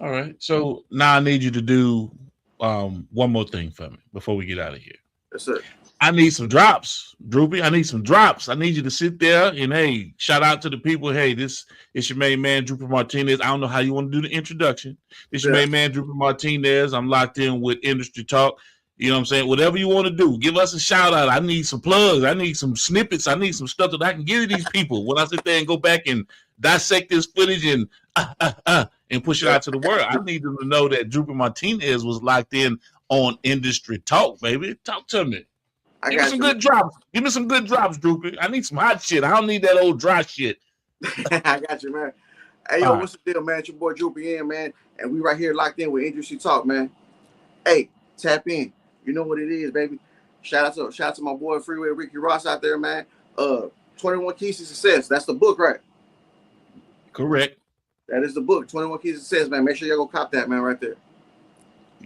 All right. So now I need you to do one more thing for me before we get out of here. Yes, sir. I need some drops, Droopy. I need some drops. I need you to sit there and, hey, shout out to the people. Hey, this is your main man, Droopy Martinez. I don't know how you want to do the introduction. This your main man, Droopy Martinez. I'm locked in with Industry Talk. You know what I'm saying? Whatever you want to do, give us a shout out. I need some plugs. I need some snippets. I need some stuff that I can give to these people when I sit there and go back and dissect this footage and push it out to the world. I need them to know that Droopy Martinez was locked in on Industry Talk, baby. Talk to me. Give me some good drops. Give me some good drops, Droopy. I need some hot shit. I don't need that old dry shit. I got you, man. Hey, yo, what's the deal, man? It's your boy Droopy in, man. And we right here locked in with Industry Talk, man. Hey, tap in. You know what it is, baby. Shout out to my boy Freeway Ricky Ross out there, man. 21 Keys to Success. That's the book, right? Correct. That is the book, 21 Keys to Success, man. Make sure y'all go cop that, man, right there.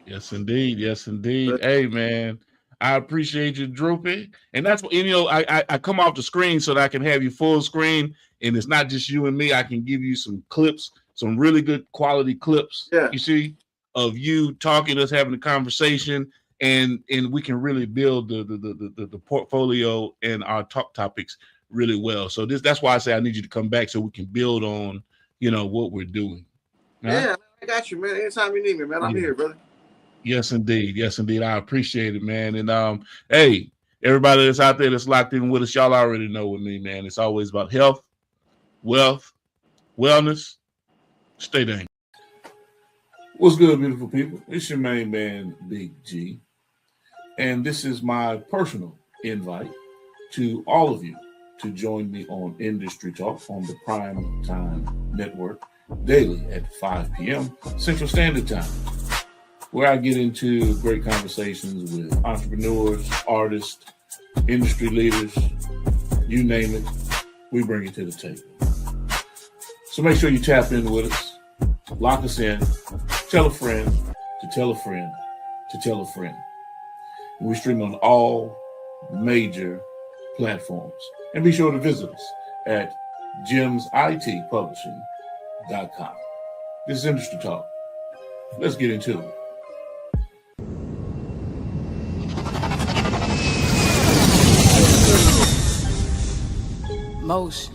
Yes, indeed. Yes, indeed. Hey, man. I appreciate you, Droopy. And that's what, you know, I come off the screen so that I can have you full screen. And it's not just you and me. I can give you some clips, some really good quality clips, you see, of you talking, us having a conversation, and we can really build the portfolio and our talk topics really well. So that's why I say I need you to come back so we can build on, you know, what we're doing. Yeah, I got you, man. Anytime you need me, man, I'm here, brother. Yes, indeed. Yes, indeed. I appreciate it, man. And hey, everybody that's out there that's locked in with us, y'all already know with me, man. It's always about health, wealth, wellness. Stay dang. What's good, beautiful people? It's your main man, Big G. And this is my personal invite to all of you to join me on Industry Talk on the Prime Time Network daily at 5 p.m. Central Standard Time, where I get into great conversations with entrepreneurs, artists, industry leaders, you name it, we bring it to the table. So make sure you tap in with us, lock us in, tell a friend to tell a friend to tell a friend. We stream on all major platforms. And be sure to visit us at gemsitpublishing.com. This is Industry Talk. Let's get into it. Motion.